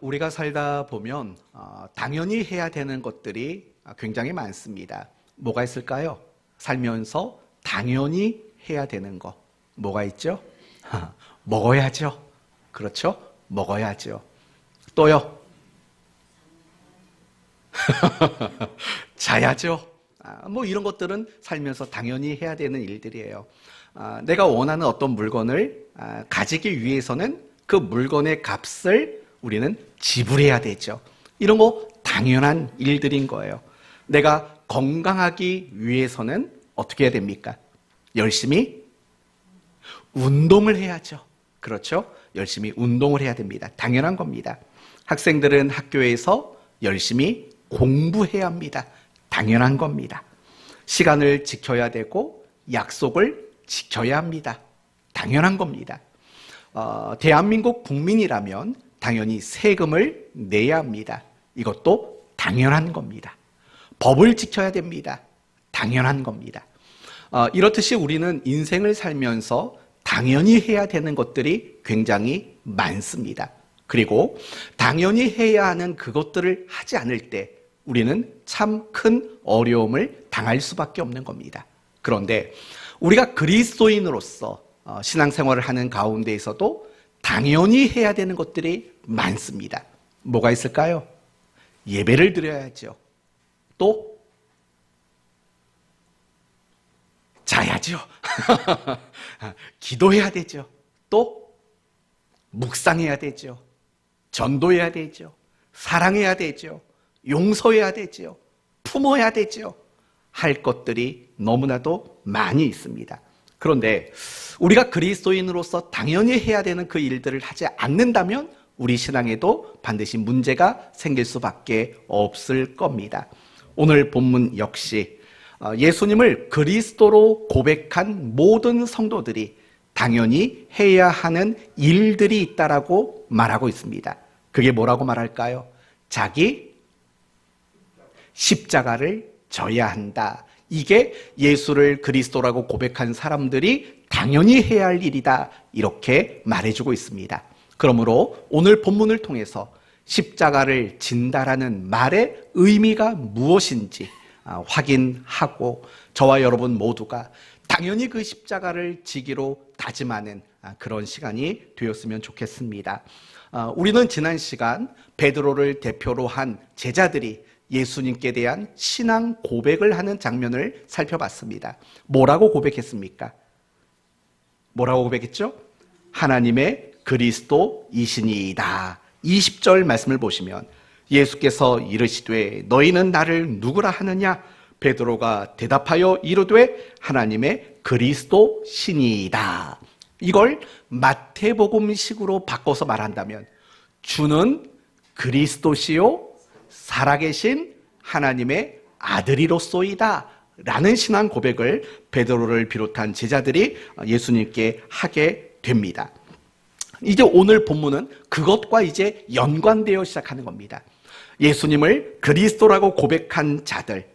우리가 살다 보면 당연히 해야 되는 것들이 굉장히 많습니다. 뭐가 있을까요? 살면서 당연히 해야 되는 거. 뭐가 있죠? 먹어야죠. 그렇죠? 먹어야죠. 또요? 자야죠. 뭐 이런 것들은 살면서 당연히 해야 되는 일들이에요. 내가 원하는 어떤 물건을 가지기 위해서는 그 물건의 값을 우리는 지불해야 되죠. 이런 거 당연한 일들인 거예요. 내가 건강하기 위해서는 어떻게 해야 됩니까? 열심히 운동을 해야죠. 그렇죠? 열심히 운동을 해야 됩니다. 당연한 겁니다. 학생들은 학교에서 열심히 공부해야 합니다. 당연한 겁니다. 시간을 지켜야 되고 약속을 지켜야 합니다. 당연한 겁니다. 대한민국 국민이라면 당연히 세금을 내야 합니다. 이것도 당연한 겁니다. 법을 지켜야 됩니다. 당연한 겁니다. 이렇듯이 우리는 인생을 살면서 당연히 해야 되는 것들이 굉장히 많습니다. 그리고 당연히 해야 하는 그것들을 하지 않을 때 우리는 참 큰 어려움을 당할 수밖에 없는 겁니다. 그런데 우리가 그리스도인으로서 신앙생활을 하는 가운데에서도 당연히 해야 되는 것들이 많습니다. 뭐가 있을까요? 예배를 드려야죠. 또 자야죠. 기도해야 되죠. 또 묵상해야 되죠. 전도해야 되죠. 사랑해야 되죠. 용서해야 되죠. 품어야 되죠. 할 것들이 너무나도 많이 있습니다. 그런데 우리가 그리스도인으로서 당연히 해야 되는 그 일들을 하지 않는다면 우리 신앙에도 반드시 문제가 생길 수밖에 없을 겁니다. 오늘 본문 역시 예수님을 그리스도로 고백한 모든 성도들이 당연히 해야 하는 일들이 있다라고 말하고 있습니다. 그게 뭐라고 말할까요? 자기 십자가를 져야 한다. 이게 예수를 그리스도라고 고백한 사람들이 당연히 해야 할 일이다. 이렇게 말해주고 있습니다. 그러므로 오늘 본문을 통해서 십자가를 진다라는 말의 의미가 무엇인지 확인하고 저와 여러분 모두가 당연히 그 십자가를 지기로 다짐하는 그런 시간이 되었으면 좋겠습니다. 우리는 지난 시간 베드로를 대표로 한 제자들이 예수님께 대한 신앙 고백을 하는 장면을 살펴봤습니다. 뭐라고 고백했습니까? 뭐라고 고백했죠? 하나님의 그리스도이시니이다. 20절 말씀을 보시면 예수께서 이르시되 너희는 나를 누구라 하느냐? 베드로가 대답하여 이르되 하나님의 그리스도시니이다. 이걸 마태복음식으로 바꿔서 말한다면 주는 그리스도시요 살아계신 하나님의 아들이로소이다 라는 신앙 고백을 베드로를 비롯한 제자들이 예수님께 하게 됩니다. 이제 오늘 본문은 그것과 이제 연관되어 시작하는 겁니다. 예수님을 그리스도라고 고백한 자들,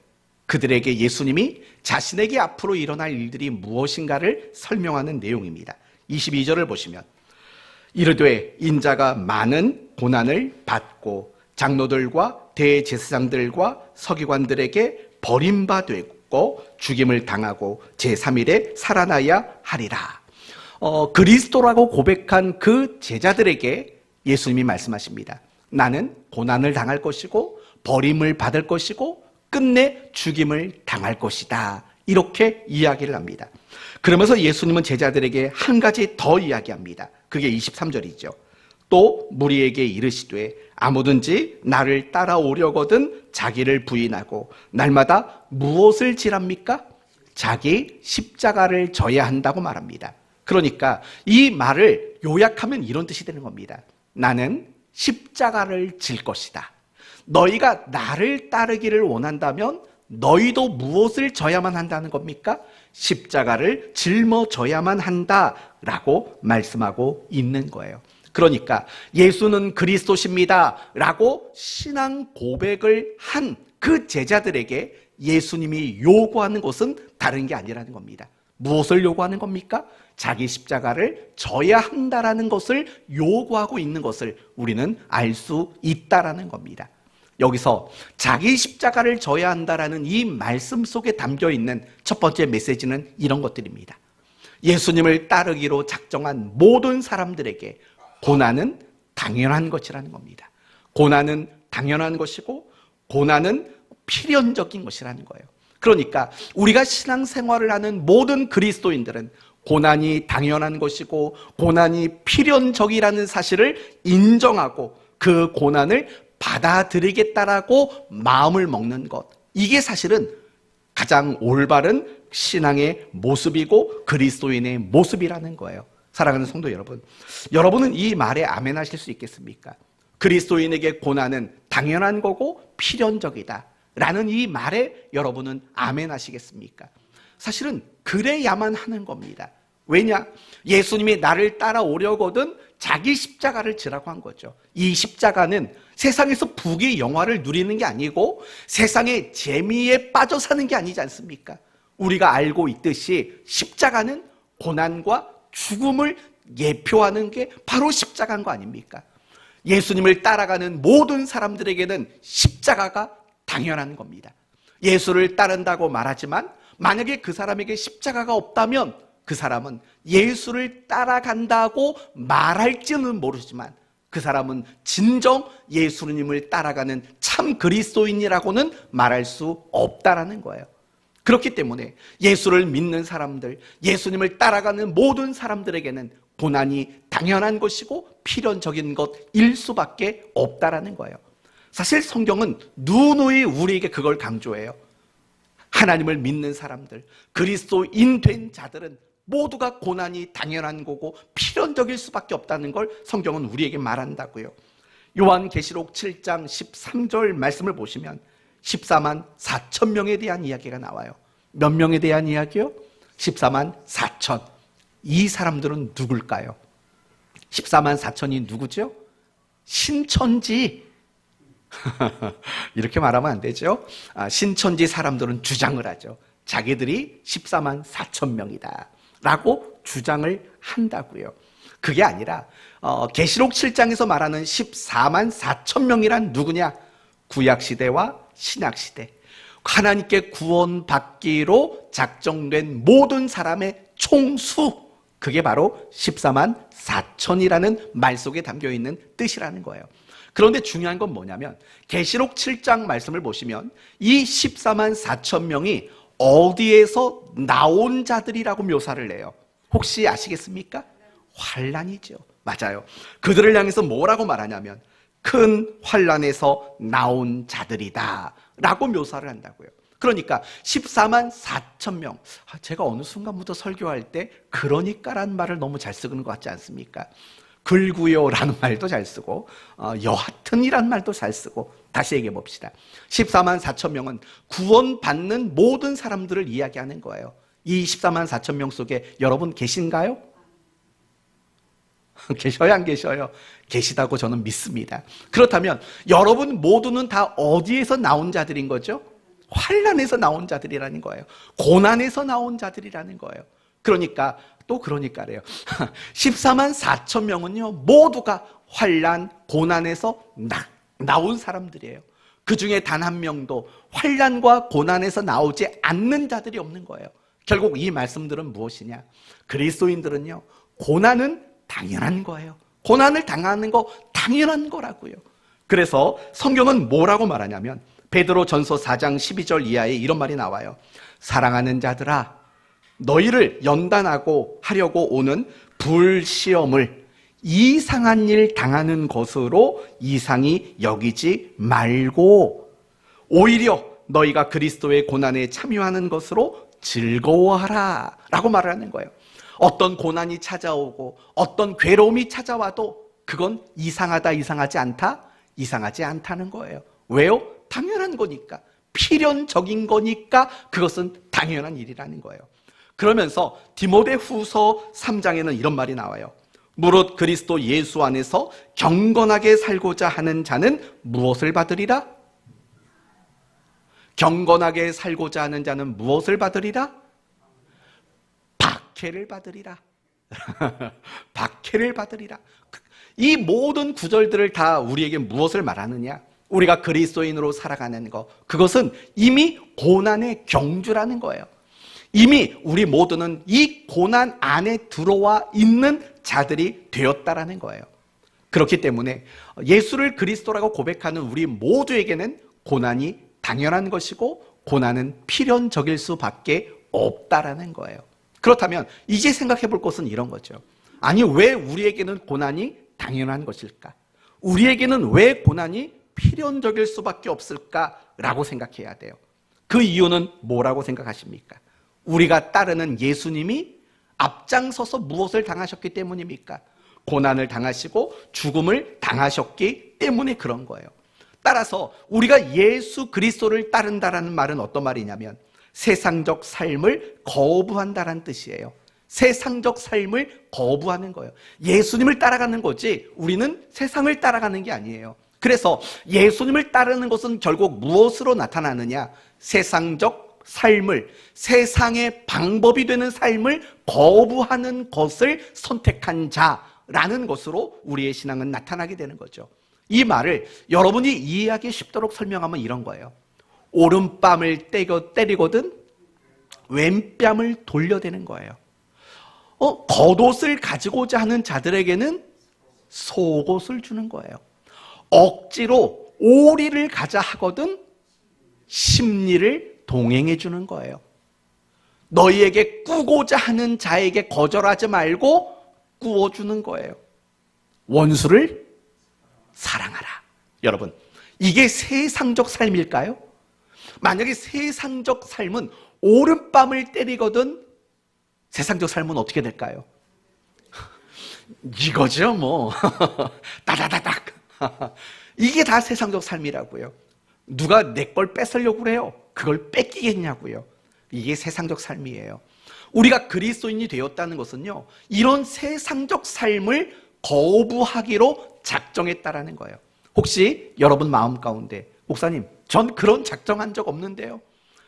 그들에게 예수님이 자신에게 앞으로 일어날 일들이 무엇인가를 설명하는 내용입니다. 22절을 보시면 이르되 인자가 많은 고난을 받고 장로들과 대제사장들과 서기관들에게 버림받고 죽임을 당하고 제3일에 살아나야 하리라. 그리스도라고 고백한 그 제자들에게 예수님이 말씀하십니다. 나는 고난을 당할 것이고 버림을 받을 것이고 끝내 죽임을 당할 것이다. 이렇게 이야기를 합니다. 그러면서 예수님은 제자들에게 한 가지 더 이야기합니다. 그게 23절이죠. 또 무리에게 이르시되 아무든지 나를 따라오려거든 자기를 부인하고 날마다 무엇을 지랍니까? 자기 십자가를 져야 한다고 말합니다. 그러니까 이 말을 요약하면 이런 뜻이 되는 겁니다. 나는 십자가를 질 것이다. 너희가 나를 따르기를 원한다면 너희도 무엇을 져야만 한다는 겁니까? 십자가를 짊어져야만 한다라고 말씀하고 있는 거예요. 그러니까 예수는 그리스도십니다 라고 신앙 고백을 한 그 제자들에게 예수님이 요구하는 것은 다른 게 아니라는 겁니다. 무엇을 요구하는 겁니까? 자기 십자가를 져야 한다라는 것을 요구하고 있는 것을 우리는 알 수 있다라는 겁니다. 여기서 자기 십자가를 져야 한다라는 이 말씀 속에 담겨 있는 첫 번째 메시지는 이런 것들입니다. 예수님을 따르기로 작정한 모든 사람들에게 고난은 당연한 것이라는 겁니다. 고난은 당연한 것이고 고난은 필연적인 것이라는 거예요. 그러니까 우리가 신앙생활을 하는 모든 그리스도인들은 고난이 당연한 것이고 고난이 필연적이라는 사실을 인정하고 그 고난을 받아들이겠다라고 마음을 먹는 것, 이게 사실은 가장 올바른 신앙의 모습이고 그리스도인의 모습이라는 거예요. 사랑하는 성도 여러분, 여러분은 이 말에 아멘 하실 수 있겠습니까? 그리스도인에게 고난은 당연한 거고 필연적이다 라는 이 말에 여러분은 아멘 하시겠습니까? 사실은 그래야만 하는 겁니다. 왜냐? 예수님이 나를 따라오려거든 자기 십자가를 지라고 한 거죠. 이 십자가는 세상에서 부귀 영화를 누리는 게 아니고 세상의 재미에 빠져 사는 게 아니지 않습니까? 우리가 알고 있듯이 십자가는 고난과 죽음을 예표하는 게 바로 십자가인 거 아닙니까? 예수님을 따라가는 모든 사람들에게는 십자가가 당연한 겁니다. 예수를 따른다고 말하지만 만약에 그 사람에게 십자가가 없다면 그 사람은 예수를 따라간다고 말할지는 모르지만 그 사람은 진정 예수님을 따라가는 참 그리스도인이라고는 말할 수 없다라는 거예요. 그렇기 때문에 예수를 믿는 사람들, 예수님을 따라가는 모든 사람들에게는 고난이 당연한 것이고 필연적인 것일 수밖에 없다라는 거예요. 사실 성경은 누누이 우리에게 그걸 강조해요. 하나님을 믿는 사람들, 그리스도인 된 자들은 모두가 고난이 당연한 거고 필연적일 수밖에 없다는 걸 성경은 우리에게 말한다고요. 요한계시록 7장 13절 말씀을 보시면 14만 4천 명에 대한 이야기가 나와요. 몇 명에 대한 이야기요? 14만 4천. 이 사람들은 누굴까요? 14만 4천이 누구죠? 신천지. 이렇게 말하면 안 되죠. 신천지 사람들은 주장을 하죠. 자기들이 14만 4천 명이다 라고 주장을 한다고요. 그게 아니라 계시록 7장에서 말하는 14만 4천 명이란 누구냐? 구약시대와 신약시대, 하나님께 구원받기로 작정된 모든 사람의 총수, 그게 바로 14만 4천이라는 말 속에 담겨있는 뜻이라는 거예요. 그런데 중요한 건 뭐냐면 계시록 7장 말씀을 보시면 이 14만 4천 명이 어디에서 나온 자들이라고 묘사를 해요. 혹시 아시겠습니까? 환란이죠. 맞아요. 그들을 향해서 뭐라고 말하냐면 큰 환란에서 나온 자들이다 라고 묘사를 한다고요. 그러니까 14만 4천 명. 제가 어느 순간부터 설교할 때 그러니까라는 말을 너무 잘 쓰는 것 같지 않습니까? 글구요라는 말도 잘 쓰고 여하튼이라는 말도 잘 쓰고, 다시 얘기해 봅시다. 14만 4천 명은 구원받는 모든 사람들을 이야기하는 거예요. 이 14만 4천 명 속에 여러분 계신가요? 계셔요, 안 계셔요? 계시다고 저는 믿습니다. 그렇다면 여러분 모두는 다 어디에서 나온 자들인 거죠? 환란에서 나온 자들이라는 거예요. 고난에서 나온 자들이라는 거예요. 그러니까 또 그러니까래요. 14만 4천 명은요 모두가 환란, 고난에서 나온 사람들이에요. 그 중에 단 한 명도 환란과 고난에서 나오지 않는 자들이 없는 거예요. 결국 이 말씀들은 무엇이냐? 그리스도인들은요 고난은 당연한 거예요. 고난을 당하는 거 당연한 거라고요. 그래서 성경은 뭐라고 말하냐면 베드로 전서 4장 12절 이하에 이런 말이 나와요. 사랑하는 자들아, 너희를 연단하고 하려고 오는 불시험을 이상한 일 당하는 것으로 이상히 여기지 말고 오히려 너희가 그리스도의 고난에 참여하는 것으로 즐거워하라 라고 말을 하는 거예요. 어떤 고난이 찾아오고 어떤 괴로움이 찾아와도 그건 이상하다, 이상하지 않다? 이상하지 않다는 거예요. 왜요? 당연한 거니까, 필연적인 거니까 그것은 당연한 일이라는 거예요. 그러면서 디모데후서 3장에는 이런 말이 나와요. 무릇 그리스도 예수 안에서 경건하게 살고자 하는 자는 무엇을 받으리라? 경건하게 살고자 하는 자는 무엇을 받으리라? 박해를 받으리라. 박해를 받으리라. 이 모든 구절들을 다 우리에게 무엇을 말하느냐? 우리가 그리스도인으로 살아가는 것, 그것은 이미 고난의 경주라는 거예요. 이미 우리 모두는 이 고난 안에 들어와 있는 자들이 되었다라는 거예요. 그렇기 때문에 예수를 그리스도라고 고백하는 우리 모두에게는 고난이 당연한 것이고 고난은 필연적일 수밖에 없다라는 거예요. 그렇다면 이제 생각해 볼 것은 이런 거죠. 아니, 왜 우리에게는 고난이 당연한 것일까? 우리에게는 왜 고난이 필연적일 수밖에 없을까라고 생각해야 돼요. 그 이유는 뭐라고 생각하십니까? 우리가 따르는 예수님이 앞장서서 무엇을 당하셨기 때문입니까? 고난을 당하시고 죽음을 당하셨기 때문에 그런 거예요. 따라서 우리가 예수 그리스도를 따른다라는 말은 어떤 말이냐면 세상적 삶을 거부한다라는 뜻이에요. 세상적 삶을 거부하는 거예요. 예수님을 따라가는 거지 우리는 세상을 따라가는 게 아니에요. 그래서 예수님을 따르는 것은 결국 무엇으로 나타나느냐? 세상적 삶을, 세상의 방법이 되는 삶을 거부하는 것을 선택한 자라는 것으로 우리의 신앙은 나타나게 되는 거죠. 이 말을 여러분이 이해하기 쉽도록 설명하면 이런 거예요. 오른뺨을 때리거든 왼뺨을 돌려대는 거예요. 겉옷을 가지고자 하는 자들에게는 속옷을 주는 거예요. 억지로 오리를 가자 하거든 심리를 동행해 주는 거예요. 너희에게 꾸고자 하는 자에게 거절하지 말고 꾸어주는 거예요. 원수를 사랑하라. 여러분, 이게 세상적 삶일까요? 만약에 세상적 삶은 오른뺨을 때리거든 세상적 삶은 어떻게 될까요? 이거죠 뭐. 따다다닥. 이게 다 세상적 삶이라고요. 누가 내 걸 뺏으려고 그래요? 그걸 뺏기겠냐고요. 이게 세상적 삶이에요. 우리가 그리스도인이 되었다는 것은요, 이런 세상적 삶을 거부하기로 작정했다라는 거예요. 혹시 여러분 마음 가운데 목사님, 전 그런 작정한 적 없는데요,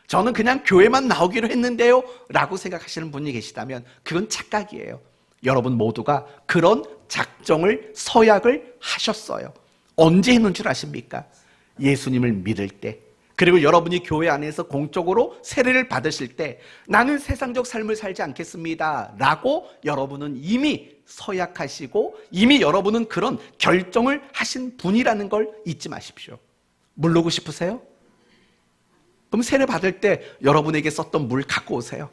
저는 그냥 교회만 나오기로 했는데요 라고 생각하시는 분이 계시다면 그건 착각이에요. 여러분 모두가 그런 작정을, 서약을 하셨어요. 언제 했는 줄 아십니까? 예수님을 믿을 때, 그리고 여러분이 교회 안에서 공적으로 세례를 받으실 때 나는 세상적 삶을 살지 않겠습니다 라고 여러분은 이미 서약하시고 이미 여러분은 그런 결정을 하신 분이라는 걸 잊지 마십시오. 물르고 싶으세요? 그럼 세례 받을 때 여러분에게 썼던 물 갖고 오세요.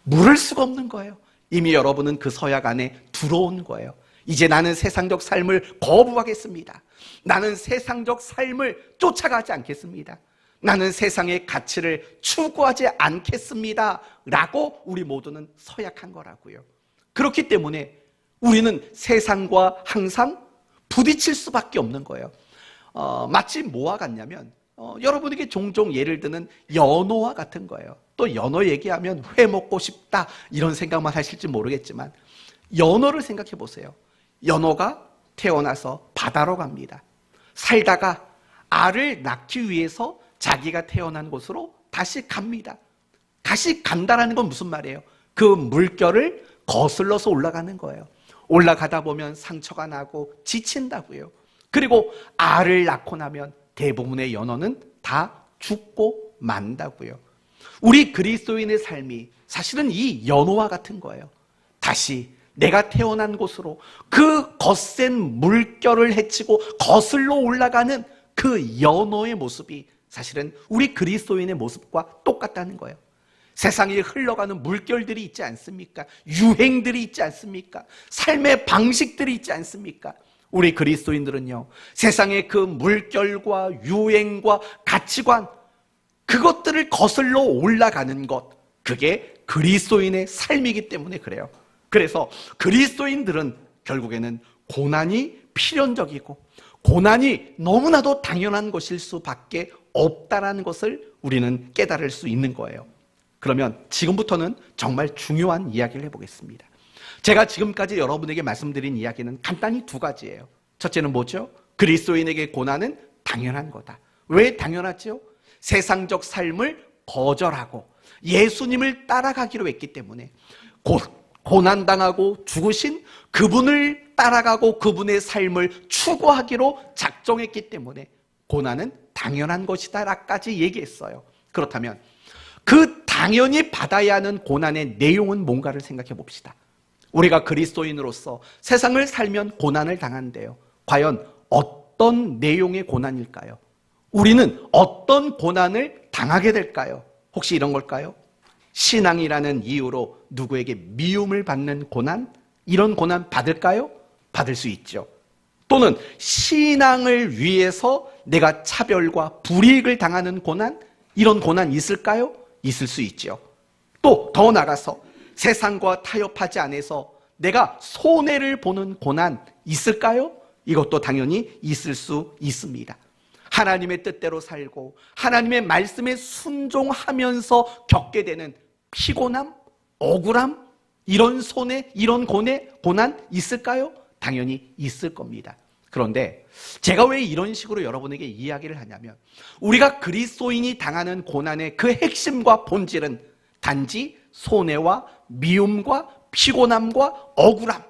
물을 수가 없는 거예요. 이미 여러분은 그 서약 안에 들어온 거예요. 이제 나는 세상적 삶을 거부하겠습니다. 나는 세상적 삶을 쫓아가지 않겠습니다. 나는 세상의 가치를 추구하지 않겠습니다 라고 우리 모두는 서약한 거라고요. 그렇기 때문에 우리는 세상과 항상 부딪힐 수밖에 없는 거예요. 마치 뭐와 같냐면 여러분에게 종종 예를 드는 연어와 같은 거예요. 또 연어 얘기하면 회 먹고 싶다 이런 생각만 하실지 모르겠지만 연어를 생각해 보세요. 연어가 태어나서 바다로 갑니다. 살다가 알을 낳기 위해서 자기가 태어난 곳으로 다시 갑니다. 다시 간다라는 건 무슨 말이에요? 그 물결을 거슬러서 올라가는 거예요. 올라가다 보면 상처가 나고 지친다고요. 그리고 알을 낳고 나면 대부분의 연어는 다 죽고 만다고요. 우리 그리스도인의 삶이 사실은 이 연어와 같은 거예요. 다시 내가 태어난 곳으로 그 거센 물결을 헤치고 거슬러 올라가는 그 연어의 모습이 사실은 우리 그리스도인의 모습과 똑같다는 거예요. 세상에 흘러가는 물결들이 있지 않습니까? 유행들이 있지 않습니까? 삶의 방식들이 있지 않습니까? 우리 그리스도인들은요, 세상의 그 물결과 유행과 가치관, 그것들을 거슬러 올라가는 것, 그게 그리스도인의 삶이기 때문에 그래요. 그래서 그리스도인들은 결국에는 고난이 필연적이고 고난이 너무나도 당연한 것일 수밖에 없다라는 것을 우리는 깨달을 수 있는 거예요. 그러면 지금부터는 정말 중요한 이야기를 해보겠습니다. 제가 지금까지 여러분에게 말씀드린 이야기는 간단히 두 가지예요. 첫째는 뭐죠? 그리스도인에게 고난은 당연한 거다. 왜 당연하죠? 세상적 삶을 거절하고 예수님을 따라가기로 했기 때문에 고난당하고 죽으신 그분을 따라가고 그분의 삶을 추구하기로 작정했기 때문에 고난은 당연한 것이다라까지 얘기했어요. 그렇다면 그 당연히 받아야 하는 고난의 내용은 뭔가를 생각해 봅시다. 우리가 그리스도인으로서 세상을 살면 고난을 당한대요. 과연 어떤 내용의 고난일까요? 우리는 어떤 고난을 당하게 될까요? 혹시 이런 걸까요? 신앙이라는 이유로 누구에게 미움을 받는 고난? 이런 고난 받을까요? 받을 수 있죠. 또는 신앙을 위해서 내가 차별과 불이익을 당하는 고난? 이런 고난 있을까요? 있을 수 있죠. 또 더 나아가서 세상과 타협하지 않아서 내가 손해를 보는 고난 있을까요? 이것도 당연히 있을 수 있습니다. 하나님의 뜻대로 살고 하나님의 말씀에 순종하면서 겪게 되는 피곤함, 억울함, 이런 손해, 이런 고난 있을까요? 당연히 있을 겁니다. 그런데 제가 왜 이런 식으로 여러분에게 이야기를 하냐면 우리가 그리스도인이 당하는 고난의 그 핵심과 본질은 단지 손해와 미움과 피곤함과 억울함,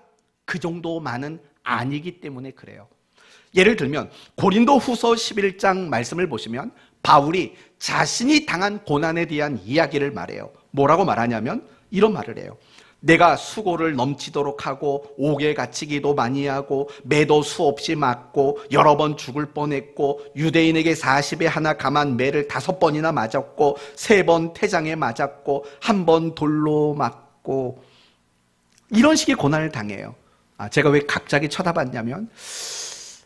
그 정도만은 아니기 때문에 그래요. 예를 들면 고린도 후서 11장 말씀을 보시면 바울이 자신이 당한 고난에 대한 이야기를 말해요. 뭐라고 말하냐면 이런 말을 해요. 내가 수고를 넘치도록 하고 옥에 갇히기도 많이 하고 매도 수없이 맞고 여러 번 죽을 뻔했고 유대인에게 40에 하나 감한 매를 5번이나 맞았고 3번 태장에 맞았고 1번 돌로 맞고 이런 식의 고난을 당해요. 제가 왜 갑자기 쳐다봤냐면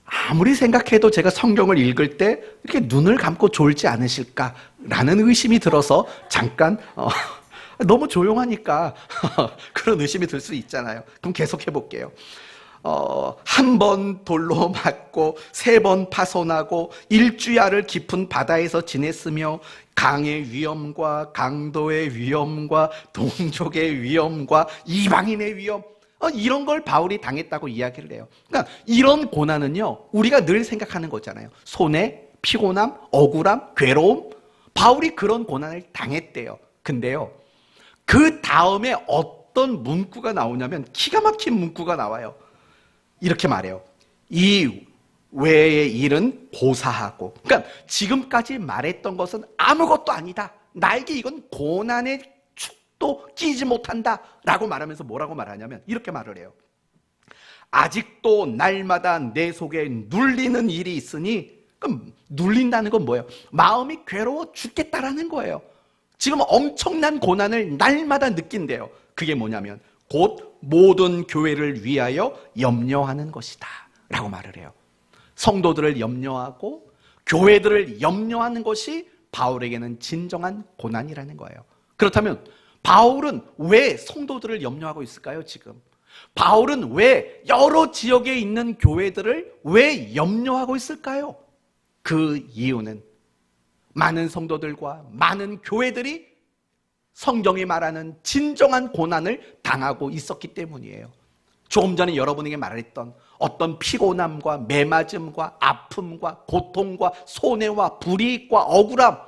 아무리 생각해도 제가 성경을 읽을 때 이렇게 눈을 감고 졸지 않으실까라는 의심이 들어서 잠깐 너무 조용하니까 그런 의심이 들 수 있잖아요. 그럼 계속 해볼게요. 1번 돌로 맞고 3번 파손하고 일주야를 깊은 바다에서 지냈으며 강의 위험과 강도의 위험과 동족의 위험과 이방인의 위험 이런 걸 바울이 당했다고 이야기를 해요. 그러니까 이런 고난은요 우리가 늘 생각하는 거잖아요. 손해, 피곤함, 억울함, 괴로움. 바울이 그런 고난을 당했대요. 근데요 그 다음에 어떤 문구가 나오냐면 기가 막힌 문구가 나와요. 이렇게 말해요. 이 외의 일은 고사하고. 그러니까 지금까지 말했던 것은 아무것도 아니다. 나에게 이건 고난의 축도 끼지 못한다. 라고 말하면서 뭐라고 말하냐면 이렇게 말을 해요. 아직도 날마다 내 속에 눌리는 일이 있으니, 그럼 눌린다는 건 뭐예요? 마음이 괴로워 죽겠다라는 거예요. 지금 엄청난 고난을 날마다 느낀대요. 그게 뭐냐면 곧 모든 교회를 위하여 염려하는 것이다 라고 말을 해요. 성도들을 염려하고 교회들을 염려하는 것이 바울에게는 진정한 고난이라는 거예요. 그렇다면 바울은 왜 성도들을 염려하고 있을까요? 지금 바울은 왜 여러 지역에 있는 교회들을 왜 염려하고 있을까요? 그 이유는 많은 성도들과 많은 교회들이 성경이 말하는 진정한 고난을 당하고 있었기 때문이에요. 조금 전에 여러분에게 말했던 어떤 피곤함과 매맞음과 아픔과 고통과 손해와 불이익과 억울함,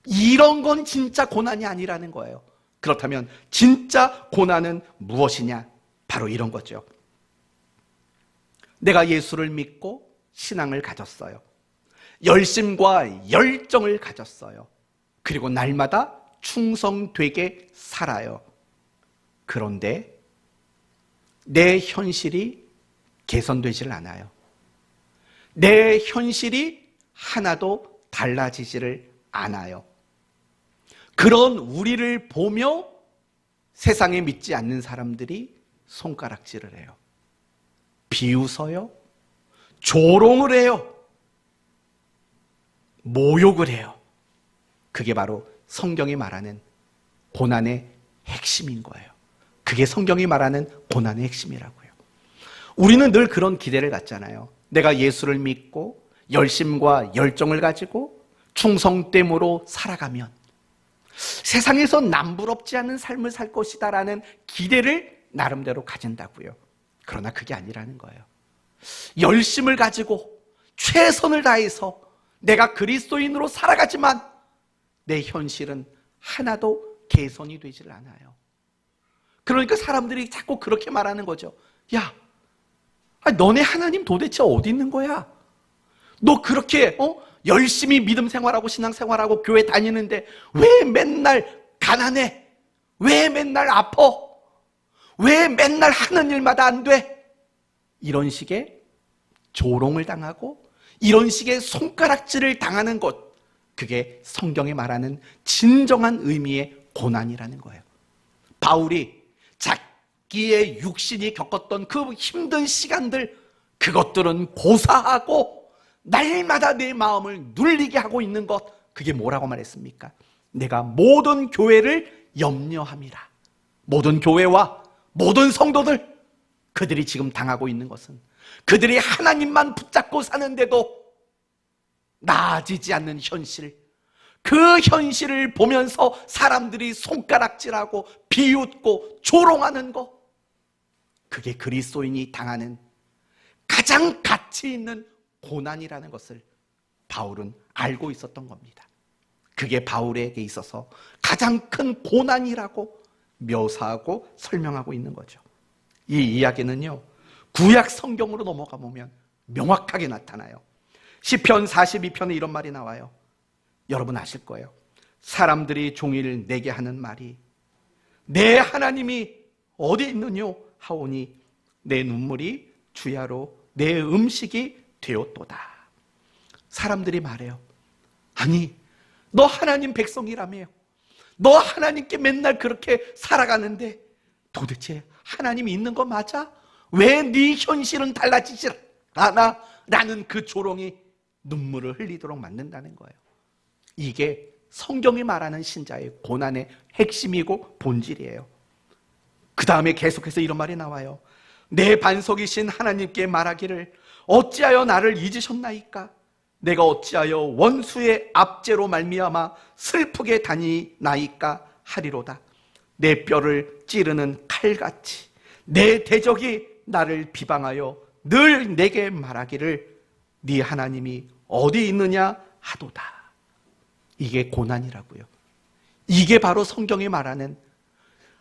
이런 건 진짜 고난이 아니라는 거예요. 그렇다면 진짜 고난은 무엇이냐? 바로 이런 거죠. 내가 예수를 믿고 신앙을 가졌어요. 열심과 열정을 가졌어요. 그리고 날마다 충성되게 살아요. 그런데 내 현실이 개선되질 않아요. 내 현실이 하나도 달라지지를 않아요. 그런 우리를 보며 세상에 믿지 않는 사람들이 손가락질을 해요. 비웃어요. 조롱을 해요. 모욕을 해요. 그게 바로 성경이 말하는 고난의 핵심인 거예요. 그게 성경이 말하는 고난의 핵심이라고요. 우리는 늘 그런 기대를 갖잖아요. 내가 예수를 믿고 열심과 열정을 가지고 충성됨으로 살아가면 세상에서 남부럽지 않은 삶을 살 것이다라는 기대를 나름대로 가진다고요. 그러나 그게 아니라는 거예요. 열심을 가지고 최선을 다해서 내가 그리스도인으로 살아가지만 내 현실은 하나도 개선이 되질 않아요. 그러니까 사람들이 자꾸 그렇게 말하는 거죠. 야, 너네 하나님 도대체 어디 있는 거야? 너 그렇게 열심히 믿음 생활하고 신앙 생활하고 교회 다니는데 왜 맨날 가난해? 왜 맨날 아파? 왜 맨날 하는 일마다 안 돼? 이런 식의 조롱을 당하고 이런 식의 손가락질을 당하는 것, 그게 성경이 말하는 진정한 의미의 고난이라는 거예요. 바울이 자기의 육신이 겪었던 그 힘든 시간들, 그것들은 고사하고 날마다 내 마음을 눌리게 하고 있는 것, 그게 뭐라고 말했습니까? 내가 모든 교회를 염려함이라. 모든 교회와 모든 성도들, 그들이 지금 당하고 있는 것은 그들이 하나님만 붙잡고 사는데도 나아지지 않는 현실, 그 현실을 보면서 사람들이 손가락질하고 비웃고 조롱하는 것, 그게 그리스도인이 당하는 가장 가치 있는 고난이라는 것을 바울은 알고 있었던 겁니다. 그게 바울에게 있어서 가장 큰 고난이라고 묘사하고 설명하고 있는 거죠. 이 이야기는요, 구약 성경으로 넘어가 보면 명확하게 나타나요. 시편 42편에 이런 말이 나와요. 여러분 아실 거예요. 사람들이 종일 내게 하는 말이 내 하나님이 어디 있느뇨 하오니 내 눈물이 주야로 내 음식이 되었도다. 사람들이 말해요. 아니, 너 하나님 백성이라며, 너 하나님께 맨날 그렇게 살아가는데 도대체 하나님이 있는 거 맞아? 왜 네 현실은 달라지지 않아? 라는 그 조롱이 눈물을 흘리도록 만든다는 거예요. 이게 성경이 말하는 신자의 고난의 핵심이고 본질이에요. 그 다음에 계속해서 이런 말이 나와요. 내 반석이신 하나님께 말하기를 어찌하여 나를 잊으셨나이까? 내가 어찌하여 원수의 압제로 말미암아 슬프게 다니나이까 하리로다. 내 뼈를 찌르는 칼같이 내 대적이 나를 비방하여 늘 내게 말하기를 네 하나님이 어디 있느냐 하도다. 이게 고난이라고요. 이게 바로 성경이 말하는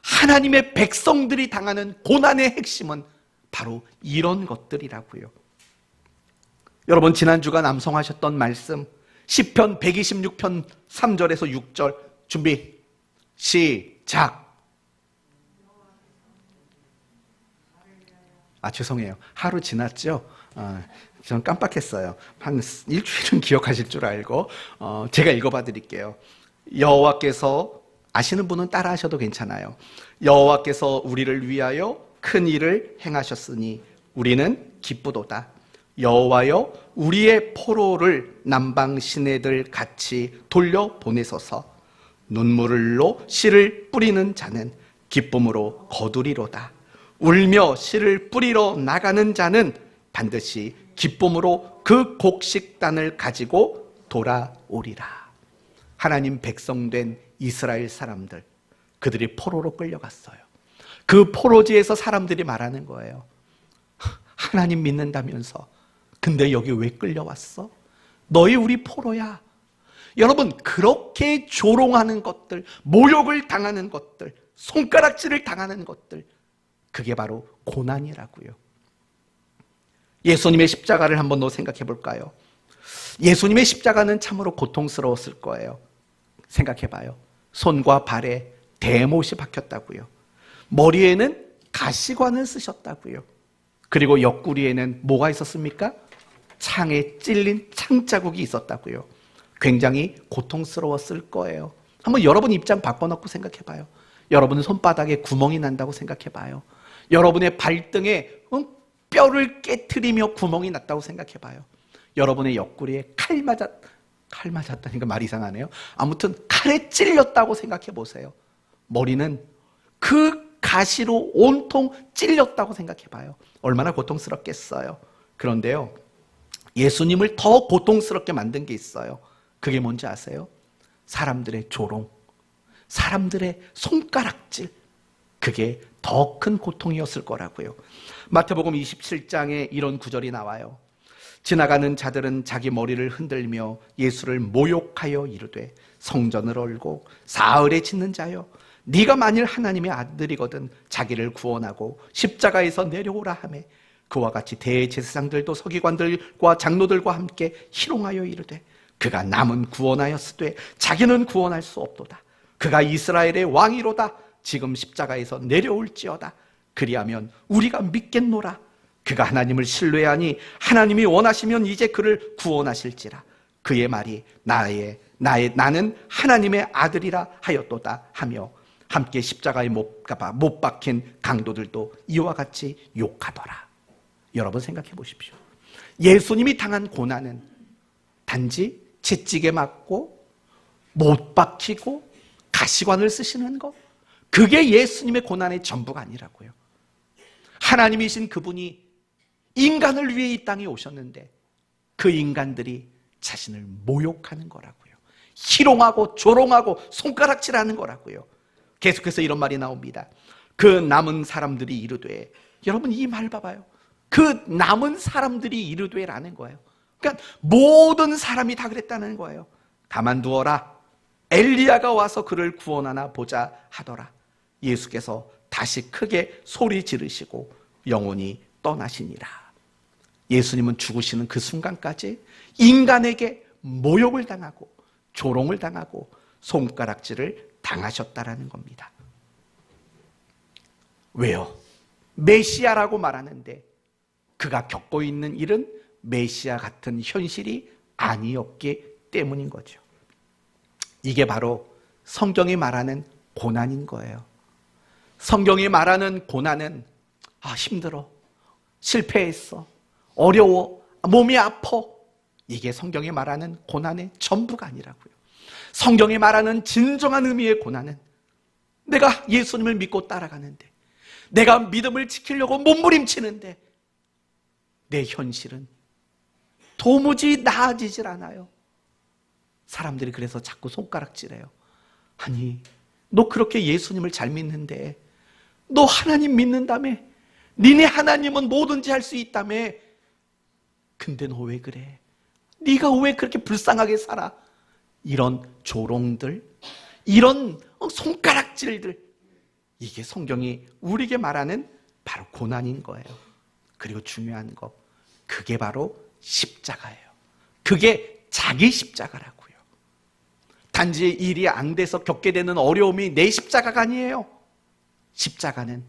하나님의 백성들이 당하는 고난의 핵심은 바로 이런 것들이라고요. 여러분, 지난주가 남송하셨던 말씀 시편 126편 3절에서 6절 준비 시작. 죄송해요. 하루 지났죠? 전 깜빡했어요. 한 일주일은 기억하실 줄 알고 제가 읽어봐 드릴게요. 여호와께서, 아시는 분은 따라 하셔도 괜찮아요. 여호와께서 우리를 위하여 큰 일을 행하셨으니 우리는 기쁘도다. 여호와여, 우리의 포로를 남방 시내들 같이 돌려 보내소서. 눈물로 씨를 뿌리는 자는 기쁨으로 거두리로다. 울며 씨를 뿌리러 나가는 자는 반드시 기쁨으로 그 곡식단을 가지고 돌아오리라. 하나님 백성된 이스라엘 사람들, 그들이 포로로 끌려갔어요. 그 포로지에서 사람들이 말하는 거예요. 하나님 믿는다면서 근데 여기 왜 끌려왔어? 너희 우리 포로야. 여러분, 그렇게 조롱하는 것들, 모욕을 당하는 것들, 손가락질을 당하는 것들, 그게 바로 고난이라고요. 예수님의 십자가를 한번 더 생각해 볼까요? 예수님의 십자가는 참으로 고통스러웠을 거예요. 생각해 봐요. 손과 발에 대못이 박혔다고요. 머리에는 가시관을 쓰셨다고요. 그리고 옆구리에는 뭐가 있었습니까? 창에 찔린 창자국이 있었다고요. 굉장히 고통스러웠을 거예요. 한번 여러분 입장 바꿔놓고 생각해 봐요. 여러분 손바닥에 구멍이 난다고 생각해 봐요. 여러분의 발등에 뼈를 깨트리며 구멍이 났다고 생각해 봐요. 여러분의 옆구리에 칼 맞았다니까 말이 이상하네요. 아무튼 칼에 찔렸다고 생각해 보세요. 머리는 그 가시로 온통 찔렸다고 생각해 봐요. 얼마나 고통스럽겠어요. 그런데요, 예수님을 더 고통스럽게 만든 게 있어요. 그게 뭔지 아세요? 사람들의 조롱, 사람들의 손가락질, 그게 더 큰 고통이었을 거라고요. 마태복음 27장에 이런 구절이 나와요. 지나가는 자들은 자기 머리를 흔들며 예수를 모욕하여 이르되 성전을 얼고 사흘에 짓는 자여, 네가 만일 하나님의 아들이거든 자기를 구원하고 십자가에서 내려오라 하며 그와 같이 대제사장들도 서기관들과 장로들과 함께 희롱하여 이르되 그가 남은 구원하였으되 자기는 구원할 수 없도다. 그가 이스라엘의 왕이로다. 지금 십자가에서 내려올지어다. 그리하면 우리가 믿겠노라. 그가 하나님을 신뢰하니 하나님이 원하시면 이제 그를 구원하실지라. 그의 말이 나는 하나님의 아들이라 하였도다 하며 함께 십자가에 못 박힌 강도들도 이와 같이 욕하더라. 여러분 생각해 보십시오. 예수님이 당한 고난은 단지 채찍에 맞고 못 박히고 가시관을 쓰시는 것, 그게 예수님의 고난의 전부가 아니라고요. 하나님이신 그분이 인간을 위해 이 땅에 오셨는데 그 인간들이 자신을 모욕하는 거라고요. 희롱하고 조롱하고 손가락질하는 거라고요. 계속해서 이런 말이 나옵니다. 그 남은 사람들이 이르되, 여러분 이 말 봐봐요. 그 남은 사람들이 이르되라는 거예요. 그러니까 모든 사람이 다 그랬다는 거예요. 가만두어라. 엘리야가 와서 그를 구원하나 보자 하더라. 예수께서 다시 크게 소리 지르시고 영원히 떠나시니라. 예수님은 죽으시는 그 순간까지 인간에게 모욕을 당하고 조롱을 당하고 손가락질을 당하셨다라는 겁니다. 왜요? 메시아라고 말하는데 그가 겪고 있는 일은 메시아 같은 현실이 아니었기 때문인 거죠. 이게 바로 성경이 말하는 고난인 거예요. 성경이 말하는 고난은 힘들어, 실패했어, 어려워, 몸이 아파, 이게 성경이 말하는 고난의 전부가 아니라고요. 성경이 말하는 진정한 의미의 고난은 내가 예수님을 믿고 따라가는데, 내가 믿음을 지키려고 몸부림치는데 내 현실은 도무지 나아지질 않아요. 사람들이 그래서 자꾸 손가락질해요. 아니, 너 그렇게 예수님을 잘 믿는데, 너 하나님 믿는다며, 니네 하나님은 뭐든지 할 수 있다며, 근데 너 왜 그래? 네가 왜 그렇게 불쌍하게 살아? 이런 조롱들, 이런 손가락질들, 이게 성경이 우리에게 말하는 바로 고난인 거예요. 그리고 중요한 거, 그게 바로 십자가예요. 그게 자기 십자가라고요. 단지 일이 안 돼서 겪게 되는 어려움이 내 십자가가 아니에요. 십자가는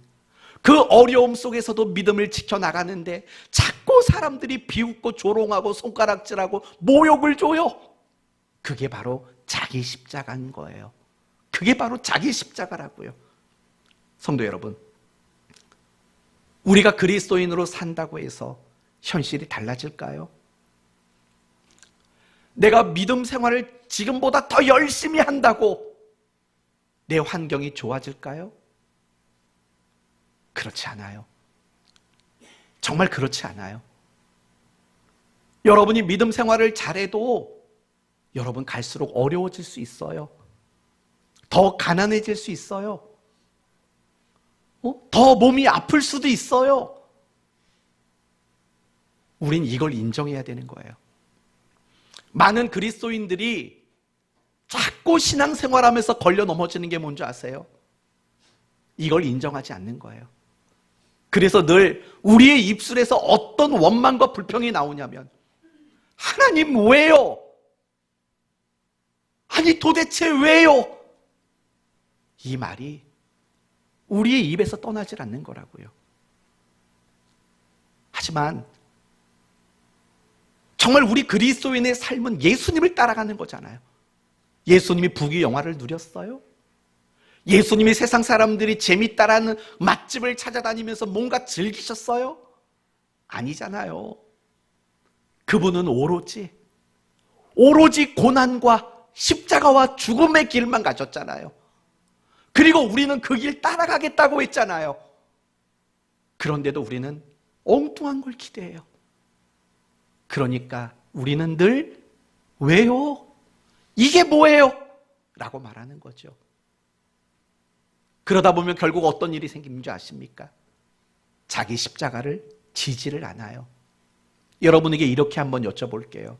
그 어려움 속에서도 믿음을 지켜나가는데 자꾸 사람들이 비웃고 조롱하고 손가락질하고 모욕을 줘요. 그게 바로 자기 십자가인 거예요. 그게 바로 자기 십자가라고요. 성도 여러분, 우리가 그리스도인으로 산다고 해서 현실이 달라질까요? 내가 믿음 생활을 지금보다 더 열심히 한다고 내 환경이 좋아질까요? 그렇지 않아요. 정말 그렇지 않아요. 여러분이 믿음 생활을 잘해도 여러분 갈수록 어려워질 수 있어요. 더 가난해질 수 있어요. 더 몸이 아플 수도 있어요. 우린 이걸 인정해야 되는 거예요. 많은 그리스도인들이 자꾸 신앙생활하면서 걸려 넘어지는 게 뭔지 아세요? 이걸 인정하지 않는 거예요. 그래서 늘 우리의 입술에서 어떤 원망과 불평이 나오냐면, 하나님 왜요? 아니 도대체 왜요? 이 말이 우리의 입에서 떠나질 않는 거라고요. 하지만 정말 우리 그리스도인의 삶은 예수님을 따라가는 거잖아요. 예수님이 부귀영화를 누렸어요? 예수님이 세상 사람들이 재밌다라는 맛집을 찾아다니면서 뭔가 즐기셨어요? 아니잖아요. 그분은 오로지 고난과 십자가와 죽음의 길만 가셨잖아요. 그리고 우리는 그 길 따라가겠다고 했잖아요. 그런데도 우리는 엉뚱한 걸 기대해요. 그러니까 우리는 늘 왜요? 이게 뭐예요? 라고 말하는 거죠. 그러다 보면 결국 어떤 일이 생기는 줄 아십니까? 자기 십자가를 지지를 않아요. 여러분에게 이렇게 한번 여쭤볼게요.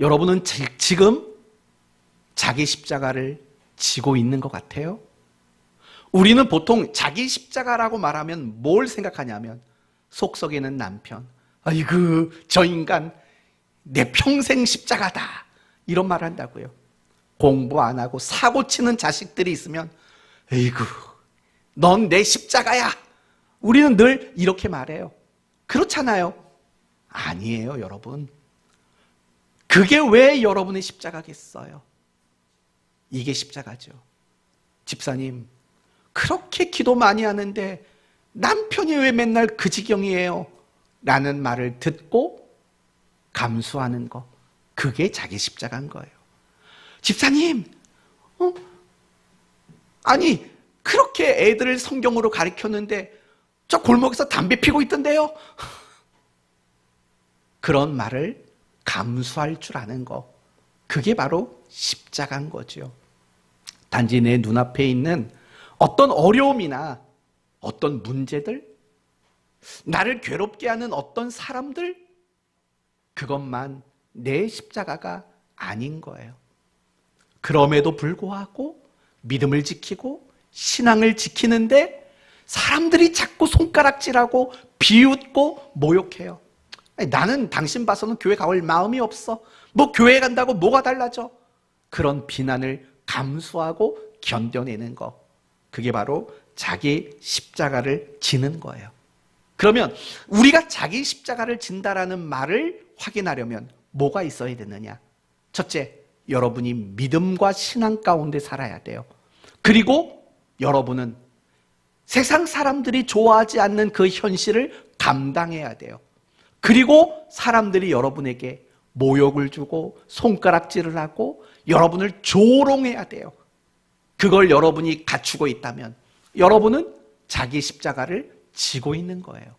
여러분은 지금 자기 십자가를 지고 있는 것 같아요? 우리는 보통 자기 십자가라고 말하면 뭘 생각하냐면 속썩이는 남편, 아이고 저 인간 내 평생 십자가다, 이런 말 한다고요. 공부 안 하고 사고 치는 자식들이 있으면 에이구 넌 내 십자가야, 우리는 늘 이렇게 말해요. 그렇잖아요? 아니에요, 여러분. 그게 왜 여러분의 십자가겠어요? 이게 십자가죠. 집사님, 그렇게 기도 많이 하는데 남편이 왜 맨날 그 지경이에요? 라는 말을 듣고 감수하는 거, 그게 자기 십자가인 거예요. 집사님, 아니 그렇게 애들을 성경으로 가르쳤는데 저 골목에서 담배 피고 있던데요? 그런 말을 감수할 줄 아는 거, 그게 바로 십자가인 거죠. 단지 내 눈앞에 있는 어떤 어려움이나 어떤 문제들, 나를 괴롭게 하는 어떤 사람들, 그것만 내 십자가가 아닌 거예요. 그럼에도 불구하고 믿음을 지키고 신앙을 지키는데 사람들이 자꾸 손가락질하고 비웃고 모욕해요. 아니, 나는 당신 봐서는 교회 가올 마음이 없어. 뭐 교회 간다고 뭐가 달라져? 그런 비난을 감수하고 견뎌내는 거, 그게 바로 자기 십자가를 지는 거예요. 그러면 우리가 자기 십자가를 진다라는 말을 확인하려면 뭐가 있어야 되느냐? 첫째, 여러분이 믿음과 신앙 가운데 살아야 돼요. 그리고 여러분은 세상 사람들이 좋아하지 않는 그 현실을 감당해야 돼요. 그리고 사람들이 여러분에게 모욕을 주고 손가락질을 하고 여러분을 조롱해야 돼요. 그걸 여러분이 갖추고 있다면 여러분은 자기 십자가를 지고 있는 거예요.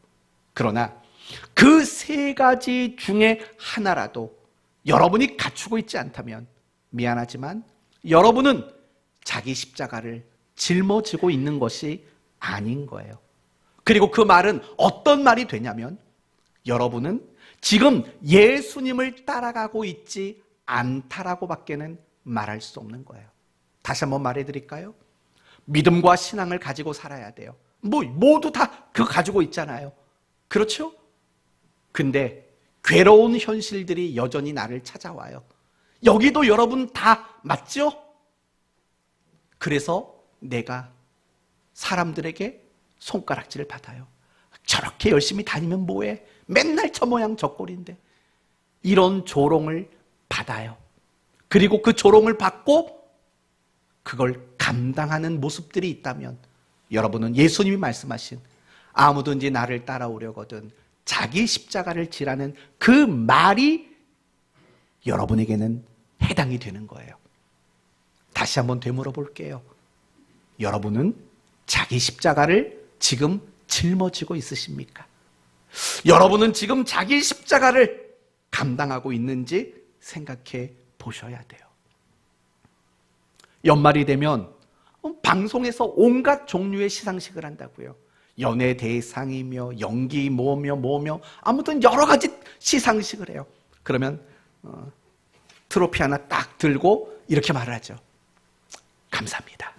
그러나 그 세 가지 중에 하나라도 여러분이 갖추고 있지 않다면 미안하지만 여러분은 자기 십자가를 짊어지고 있는 것이 아닌 거예요. 그리고 그 말은 어떤 말이 되냐면 여러분은 지금 예수님을 따라가고 있지 않다라고 밖에는 말할 수 없는 거예요. 다시 한번 말해드릴까요? 믿음과 신앙을 가지고 살아야 돼요. 모두 다 그거 가지고 있잖아요. 그렇죠? 근데 괴로운 현실들이 여전히 나를 찾아와요. 여기도 여러분 다 맞죠? 그래서 내가 사람들에게 손가락질을 받아요. 저렇게 열심히 다니면 뭐해? 맨날 저 모양 저 꼴인데. 이런 조롱을 받아요. 그리고 그 조롱을 받고 그걸 감당하는 모습들이 있다면 여러분은 예수님이 말씀하신 아무든지 나를 따라오려거든 자기 십자가를 지라는 그 말이 여러분에게는 해당이 되는 거예요. 다시 한번 되물어 볼게요. 여러분은 자기 십자가를 지금 짊어지고 있으십니까? 여러분은 지금 자기 십자가를 감당하고 있는지 생각해 보셔야 돼요. 연말이 되면 방송에서 온갖 종류의 시상식을 한다고요. 연예 대상이며 연기 뭐며 아무튼 여러 가지 시상식을 해요. 그러면 트로피 하나 딱 들고 이렇게 말을 하죠. 감사합니다.